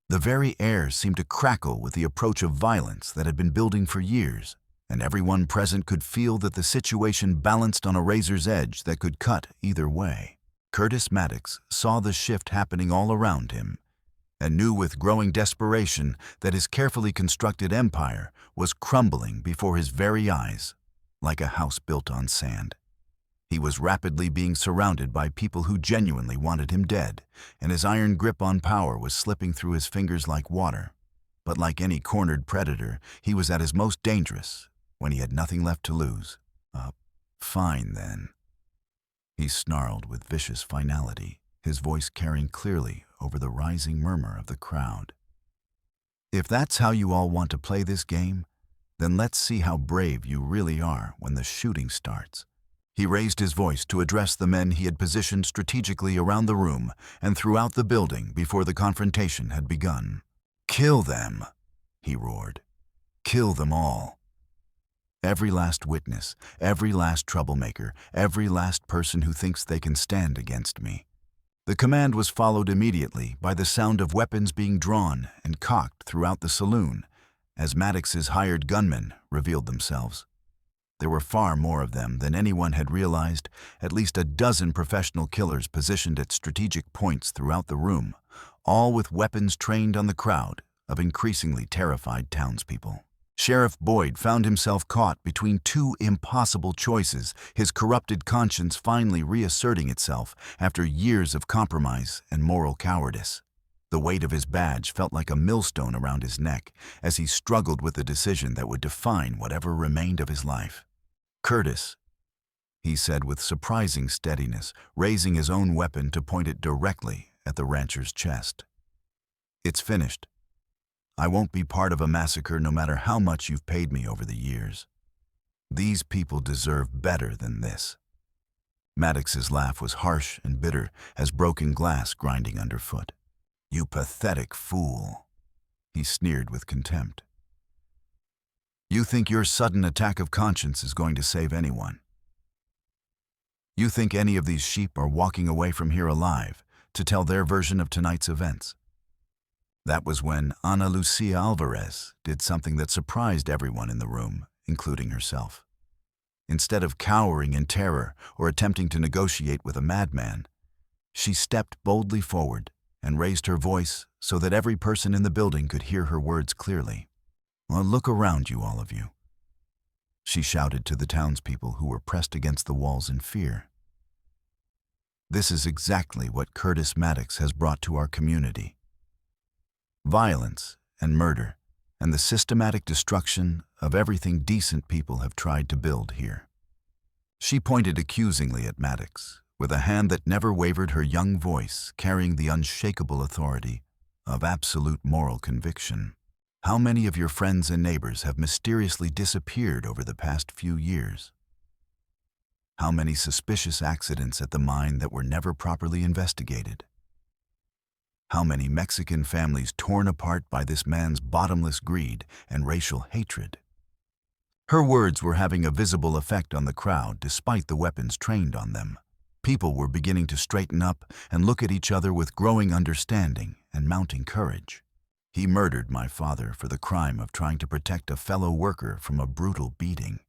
The very air seemed to crackle with the approach of violence that had been building for years, and everyone present could feel that the situation balanced on a razor's edge that could cut either way. Curtis Maddox saw the shift happening all around him and knew with growing desperation that his carefully constructed empire was crumbling before his very eyes, like a house built on sand. He was rapidly being surrounded by people who genuinely wanted him dead, and his iron grip on power was slipping through his fingers like water. But like any cornered predator, he was at his most dangerous when he had nothing left to lose. Fine then, he snarled with vicious finality, his voice carrying clearly over the rising murmur of the crowd. If that's how you all want to play this game, then let's see how brave you really are when the shooting starts. He raised his voice to address the men he had positioned strategically around the room and throughout the building before the confrontation had begun. Kill them, he roared. Kill them all. Every last witness, every last troublemaker, every last person who thinks they can stand against me. The command was followed immediately by the sound of weapons being drawn and cocked throughout the saloon as Maddox's hired gunmen revealed themselves. There were far more of them than anyone had realized, at least a dozen professional killers positioned at strategic points throughout the room, all with weapons trained on the crowd of increasingly terrified townspeople. Sheriff Boyd found himself caught between two impossible choices, his corrupted conscience finally reasserting itself after years of compromise and moral cowardice. The weight of his badge felt like a millstone around his neck as he struggled with the decision that would define whatever remained of his life. Curtis, he said with surprising steadiness, raising his own weapon to point it directly at the rancher's chest. It's finished. I won't be part of a massacre no matter how much you've paid me over the years. These people deserve better than this. Maddox's laugh was harsh and bitter as broken glass grinding underfoot. You pathetic fool, he sneered with contempt. You think your sudden attack of conscience is going to save anyone. You think any of these sheep are walking away from here alive to tell their version of tonight's events. That was when Ana Lucia Alvarez did something that surprised everyone in the room, including herself. Instead of cowering in terror or attempting to negotiate with a madman, she stepped boldly forward and raised her voice so that every person in the building could hear her words clearly. Well, look around you, all of you. she shouted to the townspeople who were pressed against the walls in fear. This is exactly what Curtis Maddox has brought to our community. Violence and murder, and the systematic destruction of everything decent people have tried to build here. She pointed accusingly at Maddox, with a hand that never wavered, her young voice carrying the unshakable authority of absolute moral conviction. How many of your friends and neighbors have mysteriously disappeared over the past few years? How many suspicious accidents at the mine that were never properly investigated? How many Mexican families torn apart by this man's bottomless greed and racial hatred? Her words were having a visible effect on the crowd despite the weapons trained on them. People were beginning to straighten up and look at each other with growing understanding and mounting courage. He murdered my father for the crime of trying to protect a fellow worker from a brutal beating.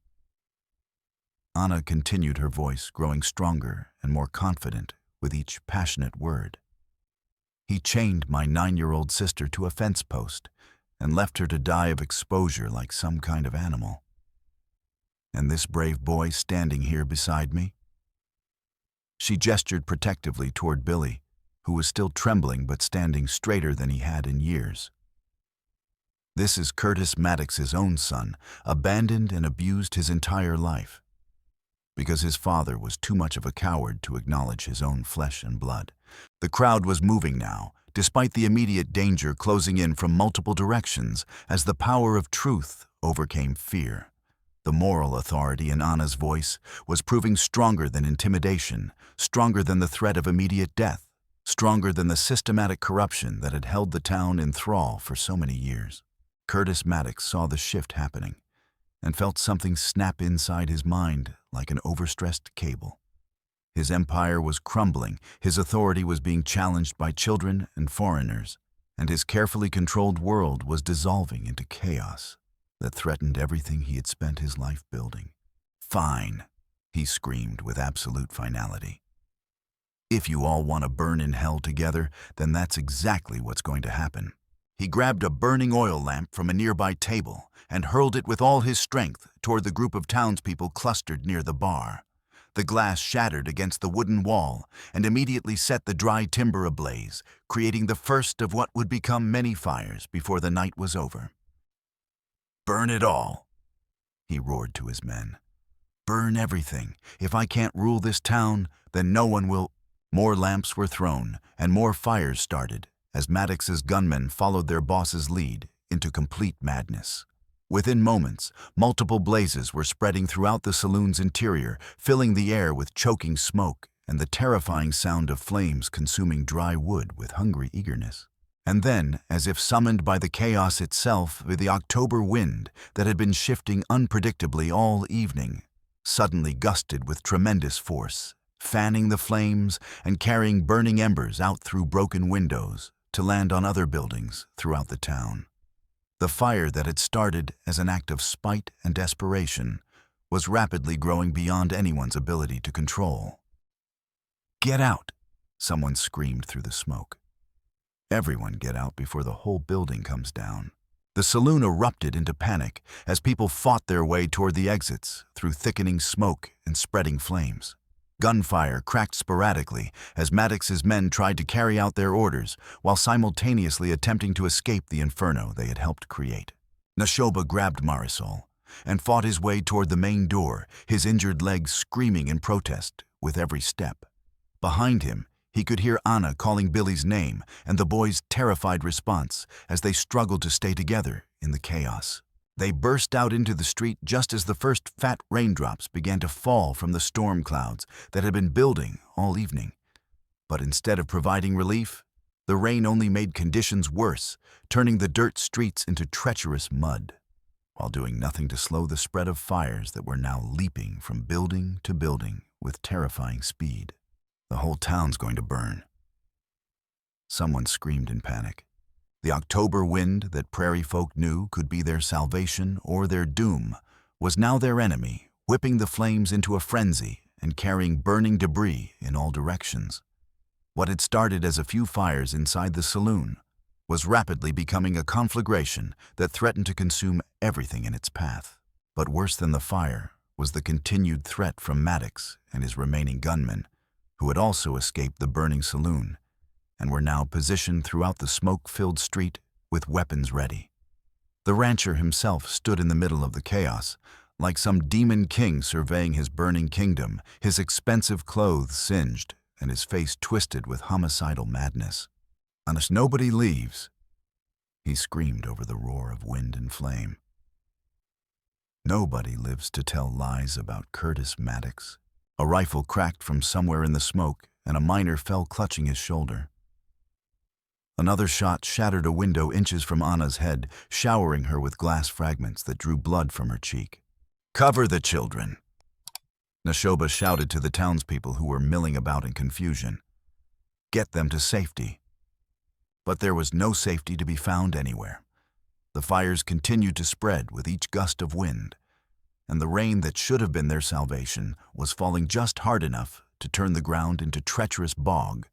Anna continued, her voice growing stronger and more confident with each passionate word. He chained my 9-year-old sister to a fence post and left her to die of exposure like some kind of animal. And this brave boy standing here beside me? She gestured protectively toward Billy, who was still trembling but standing straighter than he had in years. This is Curtis Maddox's own son, abandoned and abused his entire life, because his father was too much of a coward to acknowledge his own flesh and blood. The crowd was moving now, despite the immediate danger closing in from multiple directions, as the power of truth overcame fear. The moral authority in Anna's voice was proving stronger than intimidation, stronger than the threat of immediate death, stronger than the systematic corruption that had held the town in thrall for so many years. Curtis Maddox saw the shift happening and felt something snap inside his mind like an overstressed cable. His empire was crumbling, his authority was being challenged by children and foreigners, and his carefully controlled world was dissolving into chaos that threatened everything he had spent his life building. "Fine," he screamed with absolute finality. "If you all want to burn in hell together, then that's exactly what's going to happen." He grabbed a burning oil lamp from a nearby table and hurled it with all his strength toward the group of townspeople clustered near the bar. The glass shattered against the wooden wall and immediately set the dry timber ablaze, creating the first of what would become many fires before the night was over. "Burn it all," he roared to his men. "Burn everything. If I can't rule this town, then no one will." More lamps were thrown and more fires started as Maddox's gunmen followed their boss's lead into complete madness. Within moments, multiple blazes were spreading throughout the saloon's interior, filling the air with choking smoke and the terrifying sound of flames consuming dry wood with hungry eagerness. And then, as if summoned by the chaos itself, the October wind that had been shifting unpredictably all evening suddenly gusted with tremendous force, fanning the flames and carrying burning embers out through broken windows to land on other buildings throughout the town. The fire that had started as an act of spite and desperation was rapidly growing beyond anyone's ability to control. "Get out!" someone screamed through the smoke. "Everyone get out before the whole building comes down." The saloon erupted into panic as people fought their way toward the exits through thickening smoke and spreading flames. Gunfire cracked sporadically as Maddox's men tried to carry out their orders while simultaneously attempting to escape the inferno they had helped create. Nashoba grabbed Marisol and fought his way toward the main door, his injured legs screaming in protest with every step. Behind him, he could hear Anna calling Billy's name and the boys' terrified response as they struggled to stay together in the chaos. They burst out into the street just as the first fat raindrops began to fall from the storm clouds that had been building all evening. But instead of providing relief, the rain only made conditions worse, turning the dirt streets into treacherous mud, while doing nothing to slow the spread of fires that were now leaping from building to building with terrifying speed. "The whole town's going to burn," someone screamed in panic. The October wind that prairie folk knew could be their salvation or their doom was now their enemy, whipping the flames into a frenzy and carrying burning debris in all directions. What had started as a few fires inside the saloon was rapidly becoming a conflagration that threatened to consume everything in its path. But worse than the fire was the continued threat from Maddox and his remaining gunmen, who had also escaped the burning saloon and were now positioned throughout the smoke-filled street with weapons ready. The rancher himself stood in the middle of the chaos, like some demon king surveying his burning kingdom, his expensive clothes singed and his face twisted with homicidal madness. "Unless nobody leaves," he screamed over the roar of wind and flame. "Nobody lives to tell lies about Curtis Maddox." A rifle cracked from somewhere in the smoke, and a miner fell clutching his shoulder. Another shot shattered a window inches from Anna's head, showering her with glass fragments that drew blood from her cheek. "Cover the children!" Nashoba shouted to the townspeople who were milling about in confusion. "Get them to safety." But there was no safety to be found anywhere. The fires continued to spread with each gust of wind, and the rain that should have been their salvation was falling just hard enough to turn the ground into treacherous bog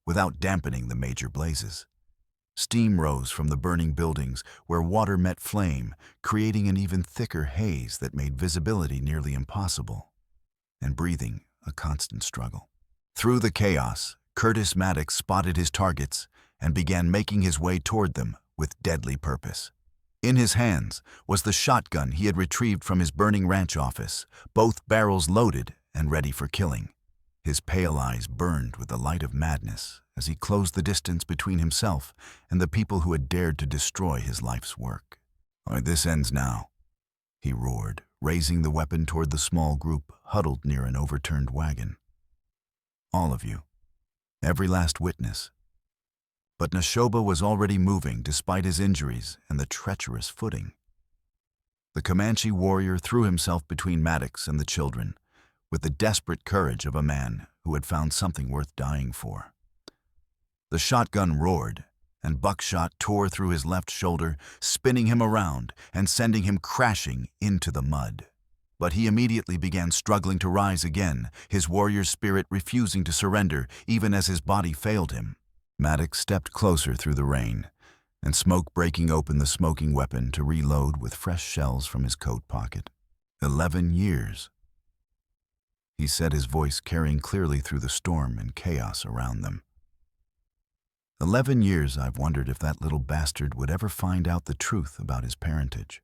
without dampening the major blazes. Steam rose from the burning buildings where water met flame, creating an even thicker haze that made visibility nearly impossible, and breathing a constant struggle. Through the chaos, Curtis Maddox spotted his targets and began making his way toward them with deadly purpose. In his hands was the shotgun he had retrieved from his burning ranch office, both barrels loaded and ready for killing. His pale eyes burned with the light of madness as he closed the distance between himself and the people who had dared to destroy his life's work. "All right, this ends now," he roared, raising the weapon toward the small group huddled near an overturned wagon. "All of you. Every last witness." But Nashoba was already moving despite his injuries and the treacherous footing. The Comanche warrior threw himself between Maddox and the children, with the desperate courage of a man who had found something worth dying for. The shotgun roared, and buckshot tore through his left shoulder, spinning him around and sending him crashing into the mud. But he immediately began struggling to rise again, his warrior spirit refusing to surrender even as his body failed him. Maddox stepped closer through the rain, and smoke breaking open the smoking weapon to reload with fresh shells from his coat pocket. 11 years. He said, his voice carrying clearly through the storm and chaos around them. 11 years I've wondered if that little bastard would ever find out the truth about his parentage.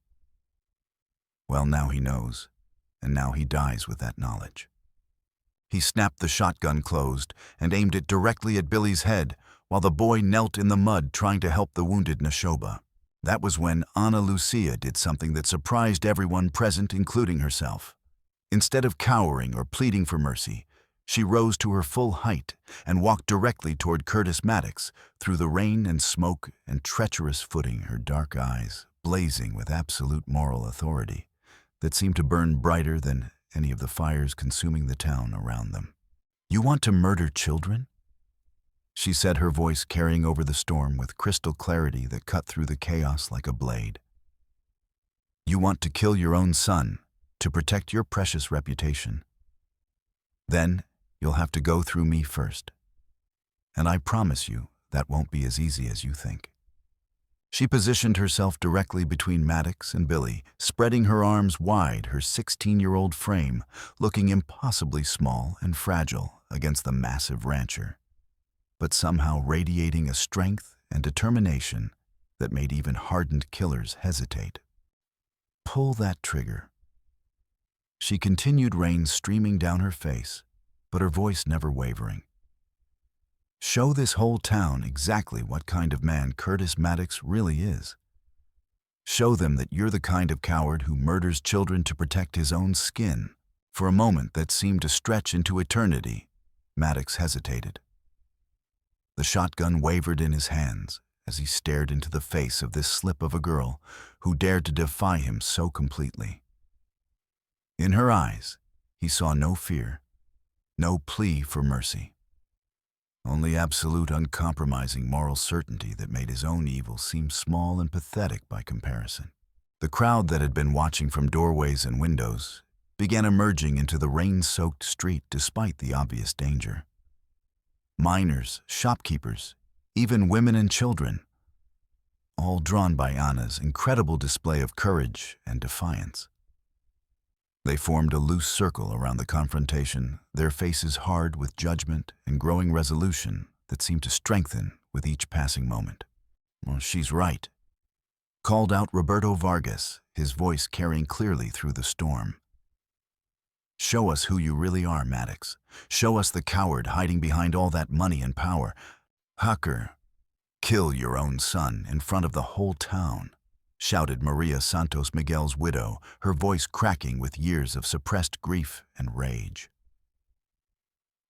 Well, now he knows, and now he dies with that knowledge. He snapped the shotgun closed and aimed it directly at Billy's head, while the boy knelt in the mud trying to help the wounded Nashoba. That was when Ana Lucia did something that surprised everyone present, including herself. Instead of cowering or pleading for mercy, she rose to her full height and walked directly toward Curtis Maddox through the rain and smoke and treacherous footing, her dark eyes blazing with absolute moral authority that seemed to burn brighter than any of the fires consuming the town around them. "You want to murder children?" she said, her voice carrying over the storm with crystal clarity that cut through the chaos like a blade. "You want to kill your own son to protect your precious reputation? Then you'll have to go through me first. And I promise you that won't be as easy as you think." She positioned herself directly between Maddox and Billy, spreading her arms wide, her 16-year-old frame looking impossibly small and fragile against the massive rancher, but somehow radiating a strength and determination that made even hardened killers hesitate. "Pull that trigger." She continued, rain streaming down her face, but her voice never wavering. "Show this whole town exactly what kind of man Curtis Maddox really is. Show them that you're the kind of coward who murders children to protect his own skin." For a moment that seemed to stretch into eternity, Maddox hesitated. The shotgun wavered in his hands as he stared into the face of this slip of a girl who dared to defy him so completely. In her eyes, he saw no fear, no plea for mercy, only absolute uncompromising moral certainty that made his own evil seem small and pathetic by comparison. The crowd that had been watching from doorways and windows began emerging into the rain-soaked street despite the obvious danger. Miners, shopkeepers, even women and children, all drawn by Anna's incredible display of courage and defiance. They formed a loose circle around the confrontation, their faces hard with judgment and growing resolution that seemed to strengthen with each passing moment. "Well, she's right," called out Roberto Vargas, his voice carrying clearly through the storm. "Show us who you really are, Maddox. Show us the coward hiding behind all that money and power. Hacker, kill your own son in front of the whole town," shouted Maria Santos Miguel's widow, her voice cracking with years of suppressed grief and rage.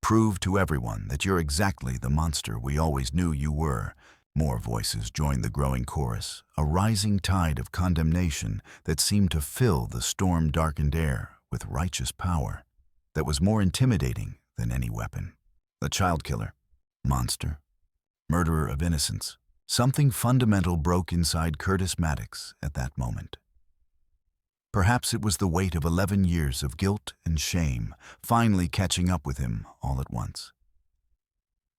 "Prove to everyone that you're exactly the monster we always knew you were." More voices joined the growing chorus, a rising tide of condemnation that seemed to fill the storm-darkened air with righteous power that was more intimidating than any weapon. The child killer, monster, murderer of innocence. Something fundamental broke inside Curtis Maddox at that moment. Perhaps it was the weight of 11 years of guilt and shame finally catching up with him all at once.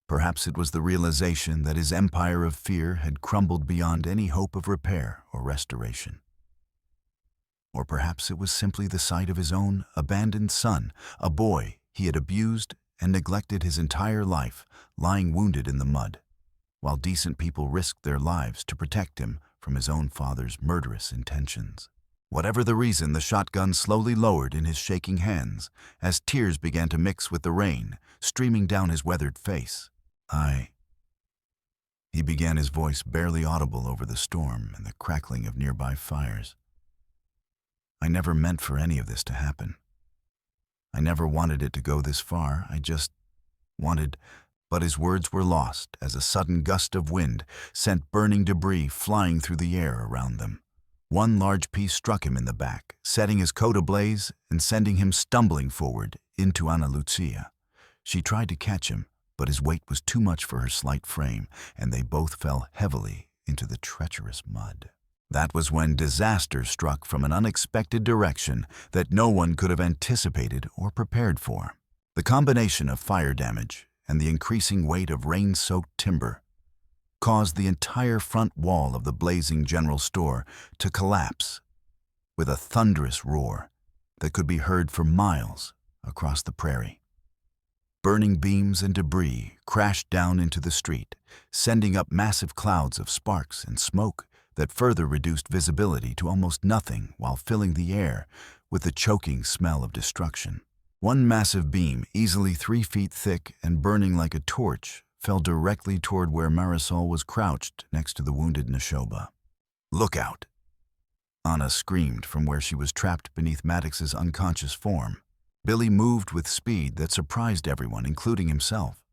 Perhaps it was the realization that his empire of fear had crumbled beyond any hope of repair or restoration. Or perhaps it was simply the sight of his own abandoned son, a boy he had abused and neglected his entire life, lying wounded in the mud, while decent people risked their lives to protect him from his own father's murderous intentions. Whatever the reason, the shotgun slowly lowered in his shaking hands as tears began to mix with the rain, streaming down his weathered face. He began, his voice barely audible over the storm and the crackling of nearby fires. "I never meant for any of this to happen. I never wanted it to go this far. I just wanted..." But his words were lost as a sudden gust of wind sent burning debris flying through the air around them. One large piece struck him in the back, setting his coat ablaze and sending him stumbling forward into Ana Lucia. She tried to catch him, but his weight was too much for her slight frame, and they both fell heavily into the treacherous mud. That was when disaster struck from an unexpected direction that no one could have anticipated or prepared for. The combination of fire damage and the increasing weight of rain-soaked timber caused the entire front wall of the blazing general store to collapse with a thunderous roar that could be heard for miles across the prairie. Burning beams and debris crashed down into the street, sending up massive clouds of sparks and smoke that further reduced visibility to almost nothing while filling the air with the choking smell of destruction. One massive beam, easily 3 feet thick and burning like a torch, fell directly toward where Marisol was crouched next to the wounded Nashoba. "Look out!" Ana screamed from where she was trapped beneath Maddox's unconscious form. Billy moved with speed that surprised everyone, including himself.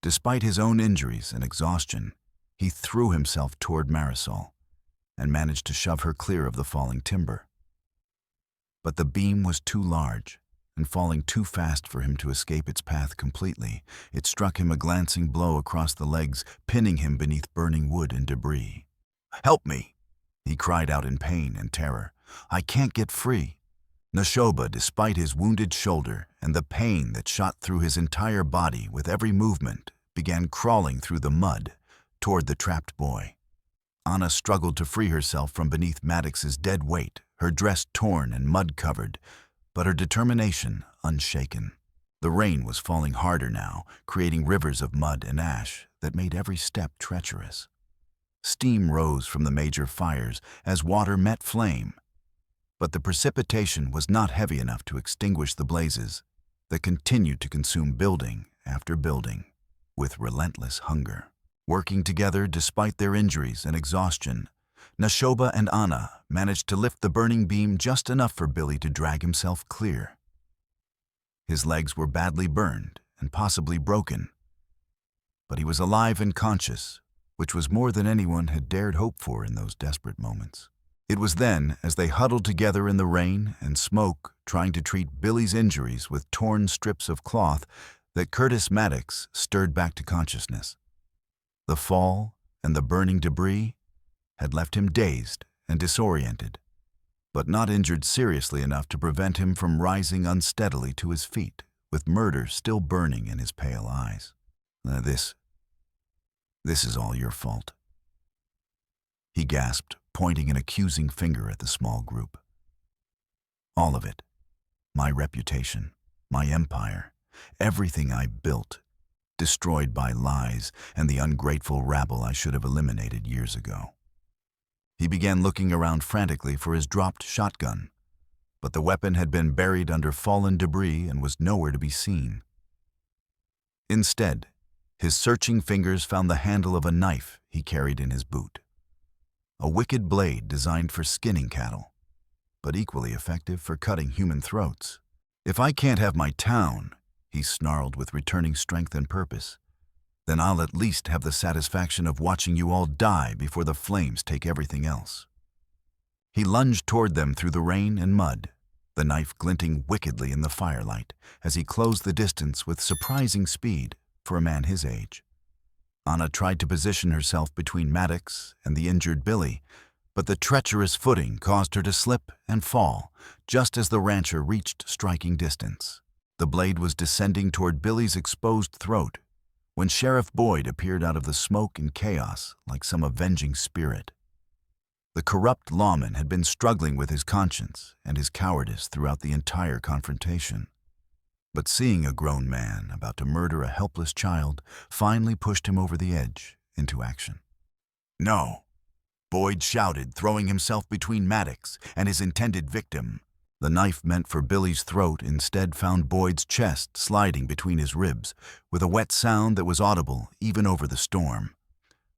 Despite his own injuries and exhaustion, he threw himself toward Marisol and managed to shove her clear of the falling timber. But the beam was too large, and falling too fast for him to escape its path completely, it struck him a glancing blow across the legs, pinning him beneath burning wood and debris. "Help me!" he cried out in pain and terror. "I can't get free." Nashoba, despite his wounded shoulder and the pain that shot through his entire body with every movement, began crawling through the mud toward the trapped boy. Ana struggled to free herself from beneath Maddox's dead weight, her dress torn and mud-covered, but her determination unshaken. The rain was falling harder now, creating rivers of mud and ash that made every step treacherous. Steam rose from the major fires as water met flame, but the precipitation was not heavy enough to extinguish the blazes that continued to consume building after building with relentless hunger. Working together despite their injuries and exhaustion, Nashoba and Ana managed to lift the burning beam just enough for Billy to drag himself clear. His legs were badly burned and possibly broken, but he was alive and conscious, which was more than anyone had dared hope for in those desperate moments. It was then, as they huddled together in the rain and smoke, trying to treat Billy's injuries with torn strips of cloth, that Curtis Maddox stirred back to consciousness. The fall and the burning debris had left him dazed and disoriented, but not injured seriously enough to prevent him from rising unsteadily to his feet, with murder still burning in his pale eyes. This is all your fault," he gasped, pointing an accusing finger at the small group. All of it. My reputation, my empire, everything I built, destroyed by lies and the ungrateful rabble I should have eliminated years ago. He began looking around frantically for his dropped shotgun, but the weapon had been buried under fallen debris and was nowhere to be seen. Instead, his searching fingers found the handle of a knife he carried in his boot. A wicked blade designed for skinning cattle, but equally effective for cutting human throats. "If I can't have my town," he snarled with returning strength and purpose, "then I'll at least have the satisfaction of watching you all die before the flames take everything else." He lunged toward them through the rain and mud, the knife glinting wickedly in the firelight as he closed the distance with surprising speed for a man his age. Anna tried to position herself between Maddox and the injured Billy, but the treacherous footing caused her to slip and fall just as the rancher reached striking distance. The blade was descending toward Billy's exposed throat when Sheriff Boyd appeared out of the smoke and chaos like some avenging spirit. The corrupt lawman had been struggling with his conscience and his cowardice throughout the entire confrontation. But seeing a grown man about to murder a helpless child finally pushed him over the edge into action. "No!" Boyd shouted, throwing himself between Maddox and his intended victim. The knife meant for Billy's throat instead found Boyd's chest sliding between his ribs, with a wet sound that was audible even over the storm.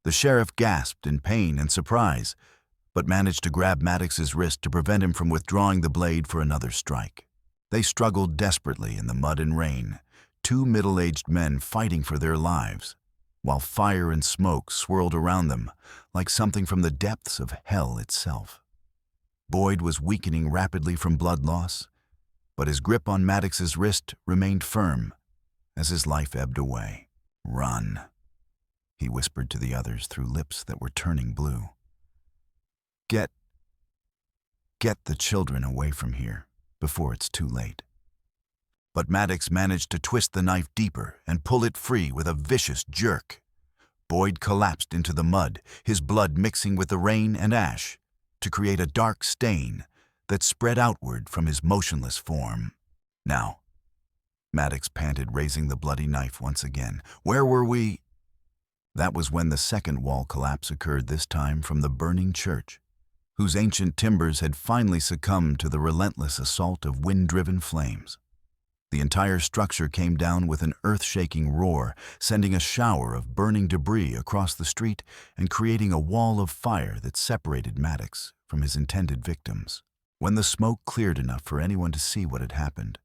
The sheriff gasped in pain and surprise, but managed to grab Maddox's wrist to prevent him from withdrawing the blade for another strike. They struggled desperately in the mud and rain, two middle-aged men fighting for their lives, while fire and smoke swirled around them like something from the depths of hell itself. Boyd was weakening rapidly from blood loss, but his grip on Maddox's wrist remained firm as his life ebbed away. "Run," he whispered to the others through lips that were turning blue. Get the children away from here before it's too late." But Maddox managed to twist the knife deeper and pull it free with a vicious jerk. Boyd collapsed into the mud, his blood mixing with the rain and ash to create a dark stain that spread outward from his motionless form. "Now," Maddox panted, raising the bloody knife once again. "Where were we?" That was when the second wall collapse occurred, this time from the burning church, whose ancient timbers had finally succumbed to the relentless assault of wind-driven flames. The entire structure came down with an earth-shaking roar, sending a shower of burning debris across the street and creating a wall of fire that separated Maddox from his intended victims. When the smoke cleared enough for anyone to see what had happened,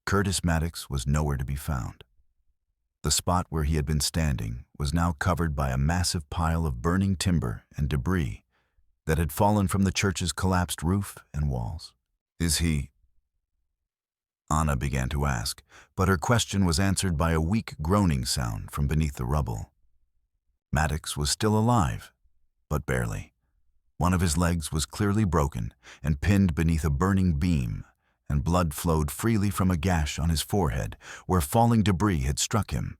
Curtis Maddox was nowhere to be found. The spot where he had been standing was now covered by a massive pile of burning timber and debris that had fallen from the church's collapsed roof and walls. "Is he?" Anna began to ask, but her question was answered by a weak groaning sound from beneath the rubble. Maddox was still alive, but barely. One of his legs was clearly broken and pinned beneath a burning beam, and blood flowed freely from a gash on his forehead where falling debris had struck him.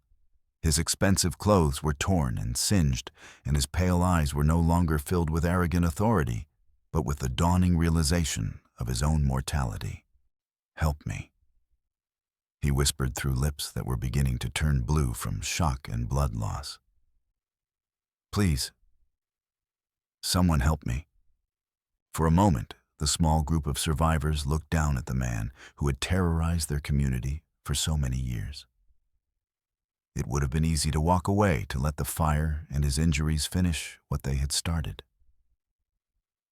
His expensive clothes were torn and singed, and his pale eyes were no longer filled with arrogant authority, but with the dawning realization of his own mortality. "Help me," he whispered through lips that were beginning to turn blue from shock and blood loss. "Please, someone help me." For a moment, the small group of survivors looked down at the man who had terrorized their community for so many years. It would have been easy to walk away to let the fire and his injuries finish what they had started.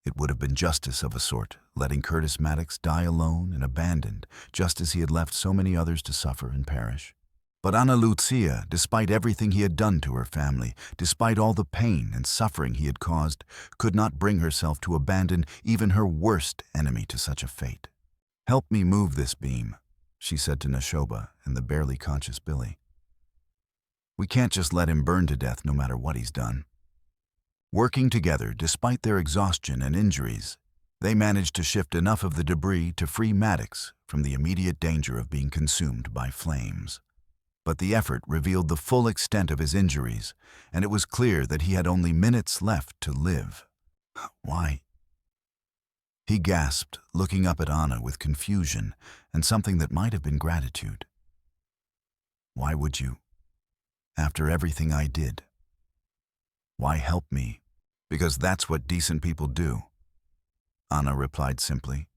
It would have been justice of a sort, letting Curtis Maddox die alone and abandoned, just as he had left so many others to suffer and perish. But Ana Lucia, despite everything he had done to her family, despite all the pain and suffering he had caused, could not bring herself to abandon even her worst enemy to such a fate. "Help me move this beam," she said to Nashoba and the barely conscious Billy. "We can't just let him burn to death no matter what he's done." Working together, despite their exhaustion and injuries, they managed to shift enough of the debris to free Maddox from the immediate danger of being consumed by flames. But the effort revealed the full extent of his injuries, and it was clear that he had only minutes left to live. Why? He gasped, looking up at Anna with confusion and something that might have been gratitude. Why would you? After everything I did. Why help me? Because that's what decent people do, Anna replied simply.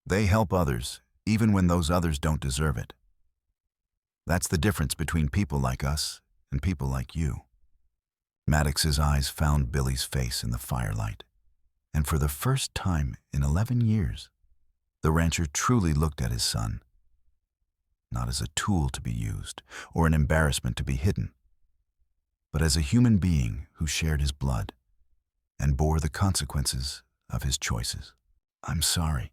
They help others, even when those others don't deserve it. That's the difference between people like us and people like you. Maddox's eyes found Billy's face in the firelight, and for the first time in 11 years, the rancher truly looked at his son, not as a tool to be used or an embarrassment to be hidden, but as a human being who shared his blood and bore the consequences of his choices. I'm sorry,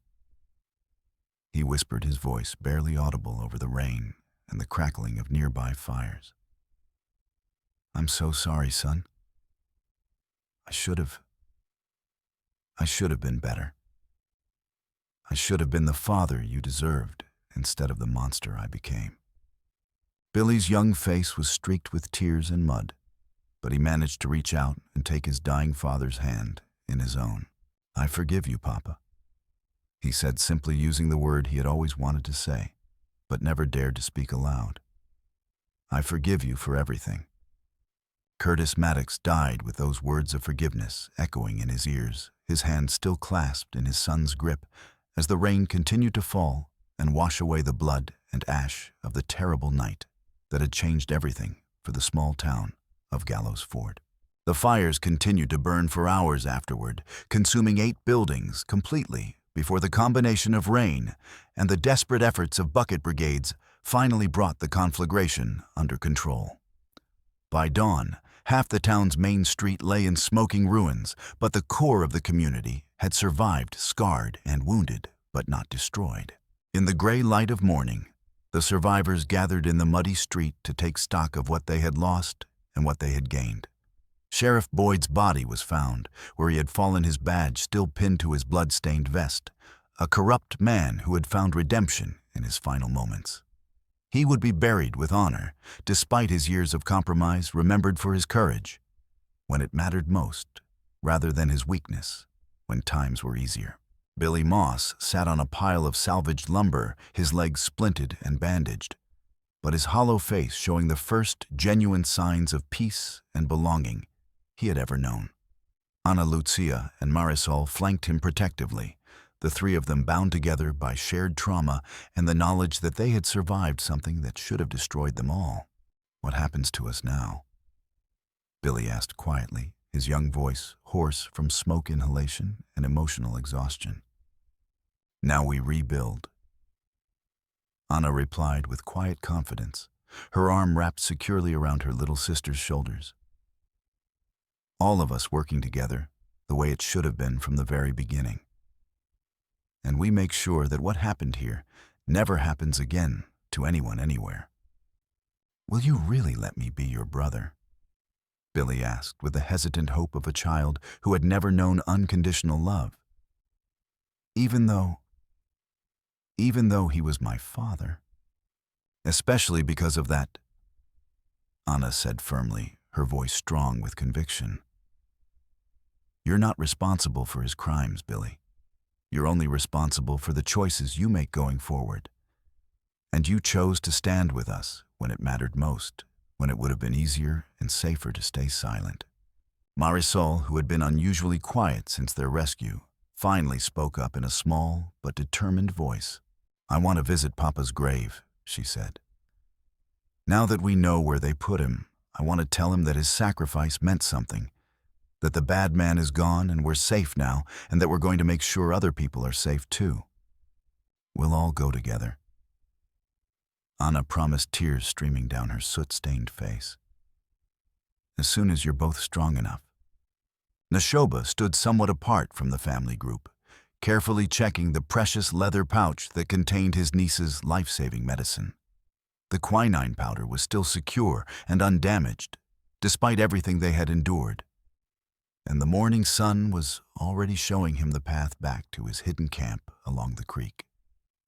he whispered, his voice barely audible over the rain and the crackling of nearby fires. I'm so sorry, son. I should have been better. I should have been the father you deserved instead of the monster I became. Billy's young face was streaked with tears and mud, but he managed to reach out and take his dying father's hand in his own. I forgive you, Papa, he said, simply using the word he had always wanted to say, but never dared to speak aloud. I forgive you for everything. Curtis Maddox died with those words of forgiveness echoing in his ears, his hand still clasped in his son's grip as the rain continued to fall and wash away the blood and ash of the terrible night that had changed everything for the small town of Gallow's Ford. The fires continued to burn for hours afterward, consuming 8 buildings completely before the combination of rain and the desperate efforts of bucket brigades finally brought the conflagration under control. By dawn, half the town's main street lay in smoking ruins, but the core of the community had survived, scarred and wounded, but not destroyed. In the gray light of morning, the survivors gathered in the muddy street to take stock of what they had lost and what they had gained. Sheriff Boyd's body was found, where he had fallen, his badge still pinned to his blood-stained vest, a corrupt man who had found redemption in his final moments. He would be buried with honor, despite his years of compromise, remembered for his courage, when it mattered most, rather than his weakness, when times were easier. Billy Moss sat on a pile of salvaged lumber, his legs splinted and bandaged, but his hollow face showing the first genuine signs of peace and belonging he had ever known. Ana Lucia and Marisol flanked him protectively, the three of them bound together by shared trauma and the knowledge that they had survived something that should have destroyed them all. What happens to us now? Billy asked quietly, his young voice hoarse from smoke inhalation and emotional exhaustion. Now we rebuild. Ana replied with quiet confidence, her arm wrapped securely around her little sister's shoulders. All of us working together, the way it should have been from the very beginning. And we make sure that what happened here never happens again to anyone anywhere. Will you really let me be your brother? Billy asked with the hesitant hope of a child who had never known unconditional love. Even though he was my father. Especially because of that, Ana said firmly, her voice strong with conviction. You're not responsible for his crimes, Billy. You're only responsible for the choices you make going forward. And you chose to stand with us when it mattered most, when it would have been easier and safer to stay silent. Marisol, who had been unusually quiet since their rescue, finally spoke up in a small but determined voice. I want to visit Papa's grave, she said. Now that we know where they put him, I want to tell him that his sacrifice meant something, that the bad man is gone and we're safe now, and that we're going to make sure other people are safe too. We'll all go together. Ana promised, tears streaming down her soot-stained face. As soon as you're both strong enough. Nashoba stood somewhat apart from the family group, carefully checking the precious leather pouch that contained his niece's life-saving medicine. The quinine powder was still secure and undamaged, despite everything they had endured. And the morning sun was already showing him the path back to his hidden camp along the creek.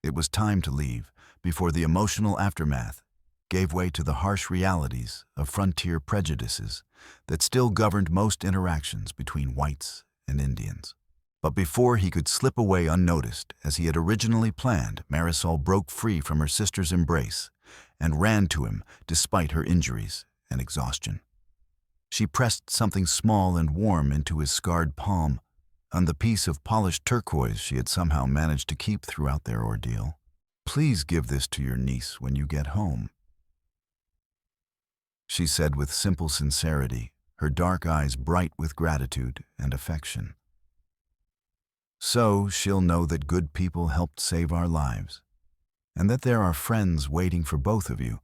It was time to leave before the emotional aftermath gave way to the harsh realities of frontier prejudices that still governed most interactions between whites and Indians. But before he could slip away unnoticed, as he had originally planned, Marisol broke free from her sister's embrace and ran to him despite her injuries and exhaustion. She pressed something small and warm into his scarred palm, on the piece of polished turquoise she had somehow managed to keep throughout their ordeal. "Please give this to your niece when you get home," she said with simple sincerity, her dark eyes bright with gratitude and affection. "So she'll know that good people helped save our lives, and that there are friends waiting for both of you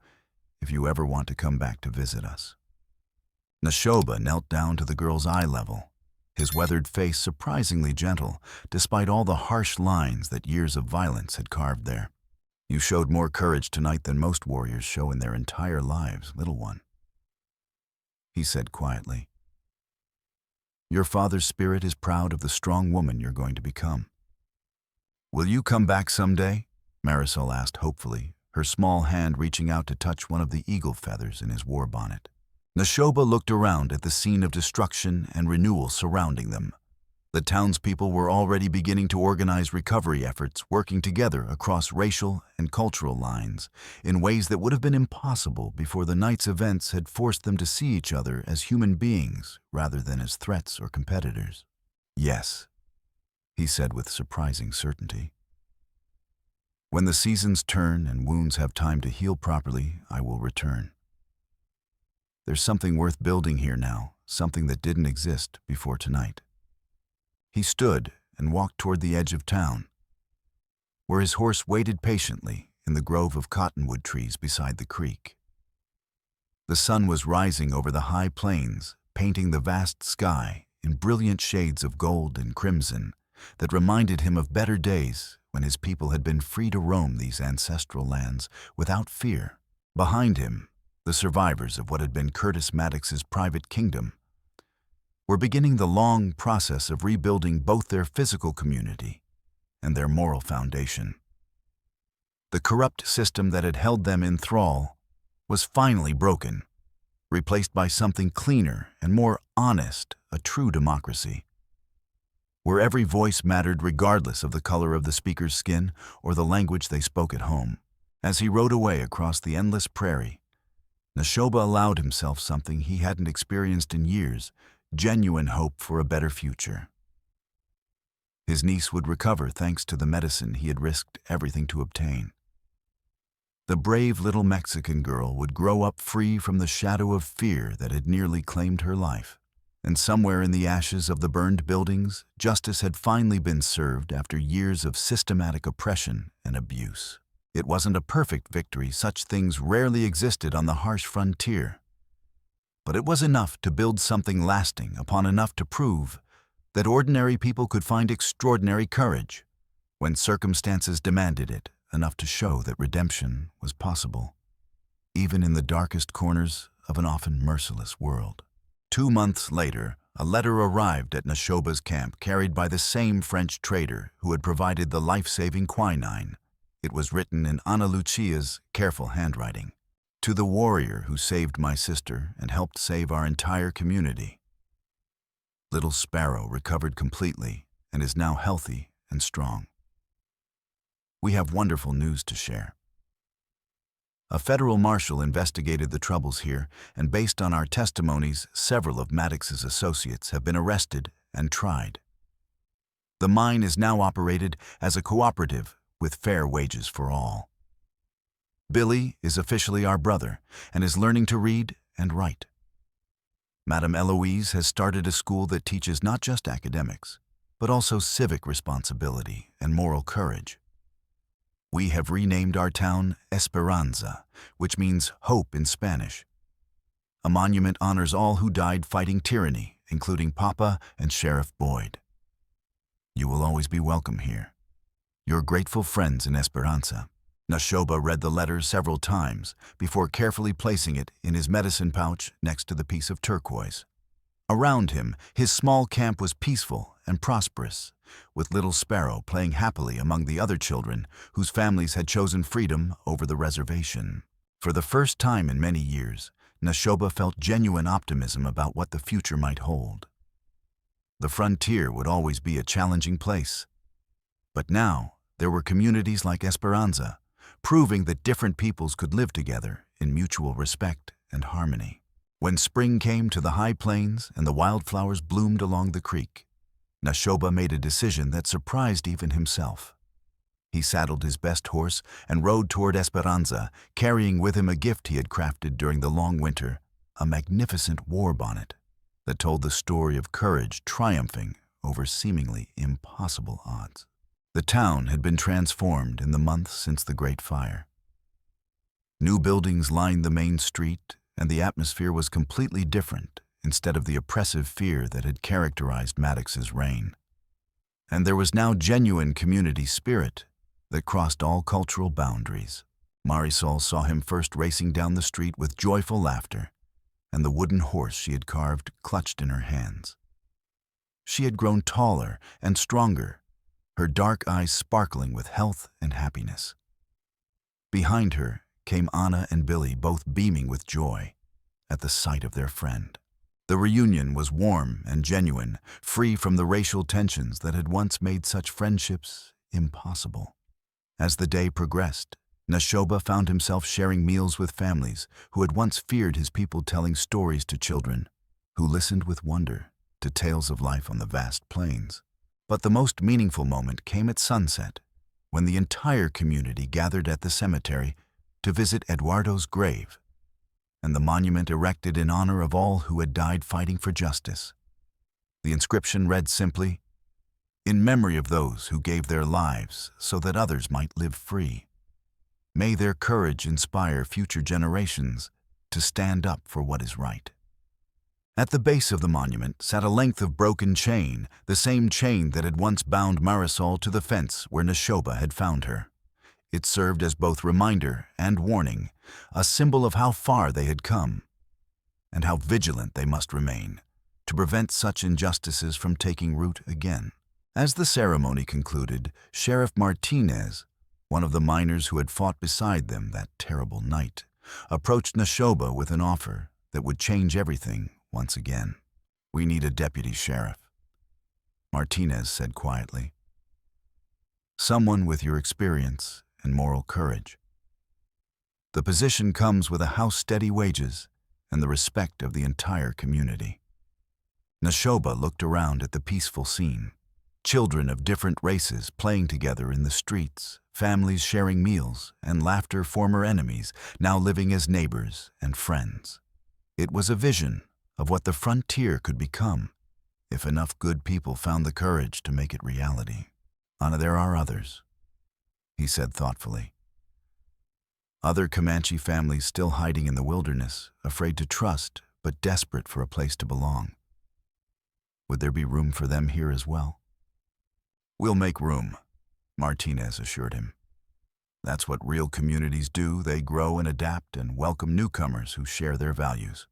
if you ever want to come back to visit us." Nashoba knelt down to the girl's eye level, his weathered face surprisingly gentle, despite all the harsh lines that years of violence had carved there. "You showed more courage tonight than most warriors show in their entire lives, little one," he said quietly. "Your father's spirit is proud of the strong woman you're going to become." "Will you come back someday?" Marisol asked hopefully, her small hand reaching out to touch one of the eagle feathers in his war bonnet. Nashoba looked around at the scene of destruction and renewal surrounding them. The townspeople were already beginning to organize recovery efforts, working together across racial and cultural lines in ways that would have been impossible before the night's events had forced them to see each other as human beings rather than as threats or competitors. "Yes," he said with surprising certainty. "When the seasons turn and wounds have time to heal properly, I will return. There's something worth building here now, something that didn't exist before tonight." He stood and walked toward the edge of town, where his horse waited patiently in the grove of cottonwood trees beside the creek. The sun was rising over the high plains, painting the vast sky in brilliant shades of gold and crimson that reminded him of better days when his people had been free to roam these ancestral lands without fear. Behind him, the survivors of what had been Curtis Maddox's private kingdom were beginning the long process of rebuilding both their physical community and their moral foundation. The corrupt system that had held them in thrall was finally broken, replaced by something cleaner and more honest, a true democracy, where every voice mattered regardless of the color of the speaker's skin or the language they spoke at home. As he rode away across the endless prairie, Nashoba allowed himself something he hadn't experienced in years, genuine hope for a better future. His niece would recover thanks to the medicine he had risked everything to obtain. The brave little Mexican girl would grow up free from the shadow of fear that had nearly claimed her life. And somewhere in the ashes of the burned buildings, justice had finally been served after years of systematic oppression and abuse. It wasn't a perfect victory, such things rarely existed on the harsh frontier. But it was enough to build something lasting upon enough to prove that ordinary people could find extraordinary courage when circumstances demanded it, enough to show that redemption was possible, even in the darkest corners of an often merciless world. 2 months later, a letter arrived at Nashoba's camp carried by the same French trader who had provided the life-saving quinine. It was written in Ana Lucia's careful handwriting. "To the warrior who saved my sister and helped save our entire community. Little Sparrow recovered completely and is now healthy and strong. We have wonderful news to share. A federal marshal investigated the troubles here, and based on our testimonies, several of Maddox's associates have been arrested and tried. The mine is now operated as a cooperative with fair wages for all. Billy is officially our brother and is learning to read and write. Madame Eloise has started a school that teaches not just academics, but also civic responsibility and moral courage. We have renamed our town Esperanza, which means hope in Spanish. A monument honors all who died fighting tyranny, including Papa and Sheriff Boyd. You will always be welcome here. Your grateful friends in Esperanza." Nashoba read the letter several times before carefully placing it in his medicine pouch next to the piece of turquoise. Around him, his small camp was peaceful and prosperous, with Little Sparrow playing happily among the other children whose families had chosen freedom over the reservation. For the first time in many years, Nashoba felt genuine optimism about what the future might hold. The frontier would always be a challenging place. But now, there were communities like Esperanza, proving that different peoples could live together in mutual respect and harmony. When spring came to the high plains and the wildflowers bloomed along the creek, Nashoba made a decision that surprised even himself. He saddled his best horse and rode toward Esperanza, carrying with him a gift he had crafted during the long winter, a magnificent war bonnet that told the story of courage triumphing over seemingly impossible odds. The town had been transformed in the months since the Great Fire. New buildings lined the main street, and the atmosphere was completely different instead of the oppressive fear that had characterized Maddox's reign. And there was now genuine community spirit that crossed all cultural boundaries. Marisol saw him first racing down the street with joyful laughter, and the wooden horse she had carved clutched in her hands. She had grown taller and stronger, her dark eyes sparkling with health and happiness. Behind her came Anna and Billy, both beaming with joy at the sight of their friend. The reunion was warm and genuine, free from the racial tensions that had once made such friendships impossible. As the day progressed, Nashoba found himself sharing meals with families who had once feared his people, telling stories to children who listened with wonder to tales of life on the vast plains. But the most meaningful moment came at sunset, when the entire community gathered at the cemetery to visit Eduardo's grave and the monument erected in honor of all who had died fighting for justice. The inscription read simply, "In memory of those who gave their lives so that others might live free. May their courage inspire future generations to stand up for what is right." At the base of the monument sat a length of broken chain, the same chain that had once bound Marisol to the fence where Nashoba had found her. It served as both reminder and warning, a symbol of how far they had come, and how vigilant they must remain to prevent such injustices from taking root again. As the ceremony concluded, Sheriff Martinez, one of the miners who had fought beside them that terrible night, approached Nashoba with an offer that would change everything once again. "We need a deputy sheriff," Martinez said quietly. "Someone with your experience and moral courage. The position comes with a house steady wages and the respect of the entire community." Nashoba looked around at the peaceful scene. Children of different races playing together in the streets, families sharing meals, and laughter, former enemies now living as neighbors and friends. It was a vision of what the frontier could become if enough good people found the courage to make it reality. "Anna, there are others," he said thoughtfully. "Other Comanche families still hiding in the wilderness, afraid to trust but desperate for a place to belong. Would there be room for them here as well?" "We'll make room," Martinez assured him. "That's what real communities do. They grow and adapt and welcome newcomers who share their values."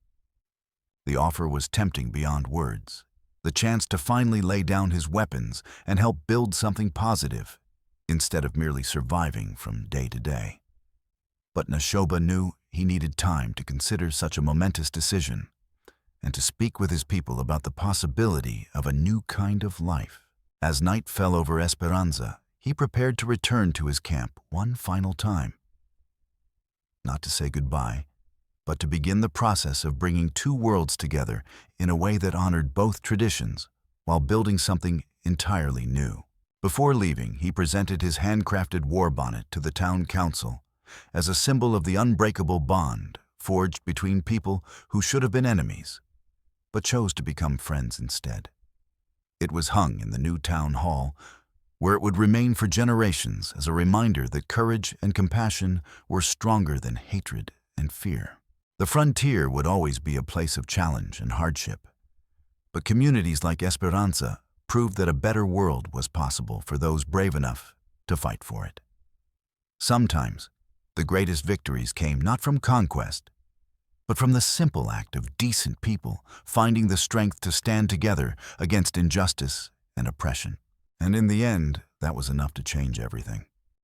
The offer was tempting beyond words, the chance to finally lay down his weapons and help build something positive instead of merely surviving from day to day. But Nashoba knew he needed time to consider such a momentous decision and to speak with his people about the possibility of a new kind of life. As night fell over Esperanza, he prepared to return to his camp one final time. Not to say goodbye, but to begin the process of bringing two worlds together in a way that honored both traditions while building something entirely new. Before leaving, he presented his handcrafted war bonnet to the town council as a symbol of the unbreakable bond forged between people who should have been enemies, but chose to become friends instead. It was hung in the new town hall, where it would remain for generations as a reminder that courage and compassion were stronger than hatred and fear. The frontier would always be a place of challenge and hardship, but communities like Esperanza proved that a better world was possible for those brave enough to fight for it. Sometimes, the greatest victories came not from conquest, but from the simple act of decent people finding the strength to stand together against injustice and oppression. And in the end, that was enough to change everything.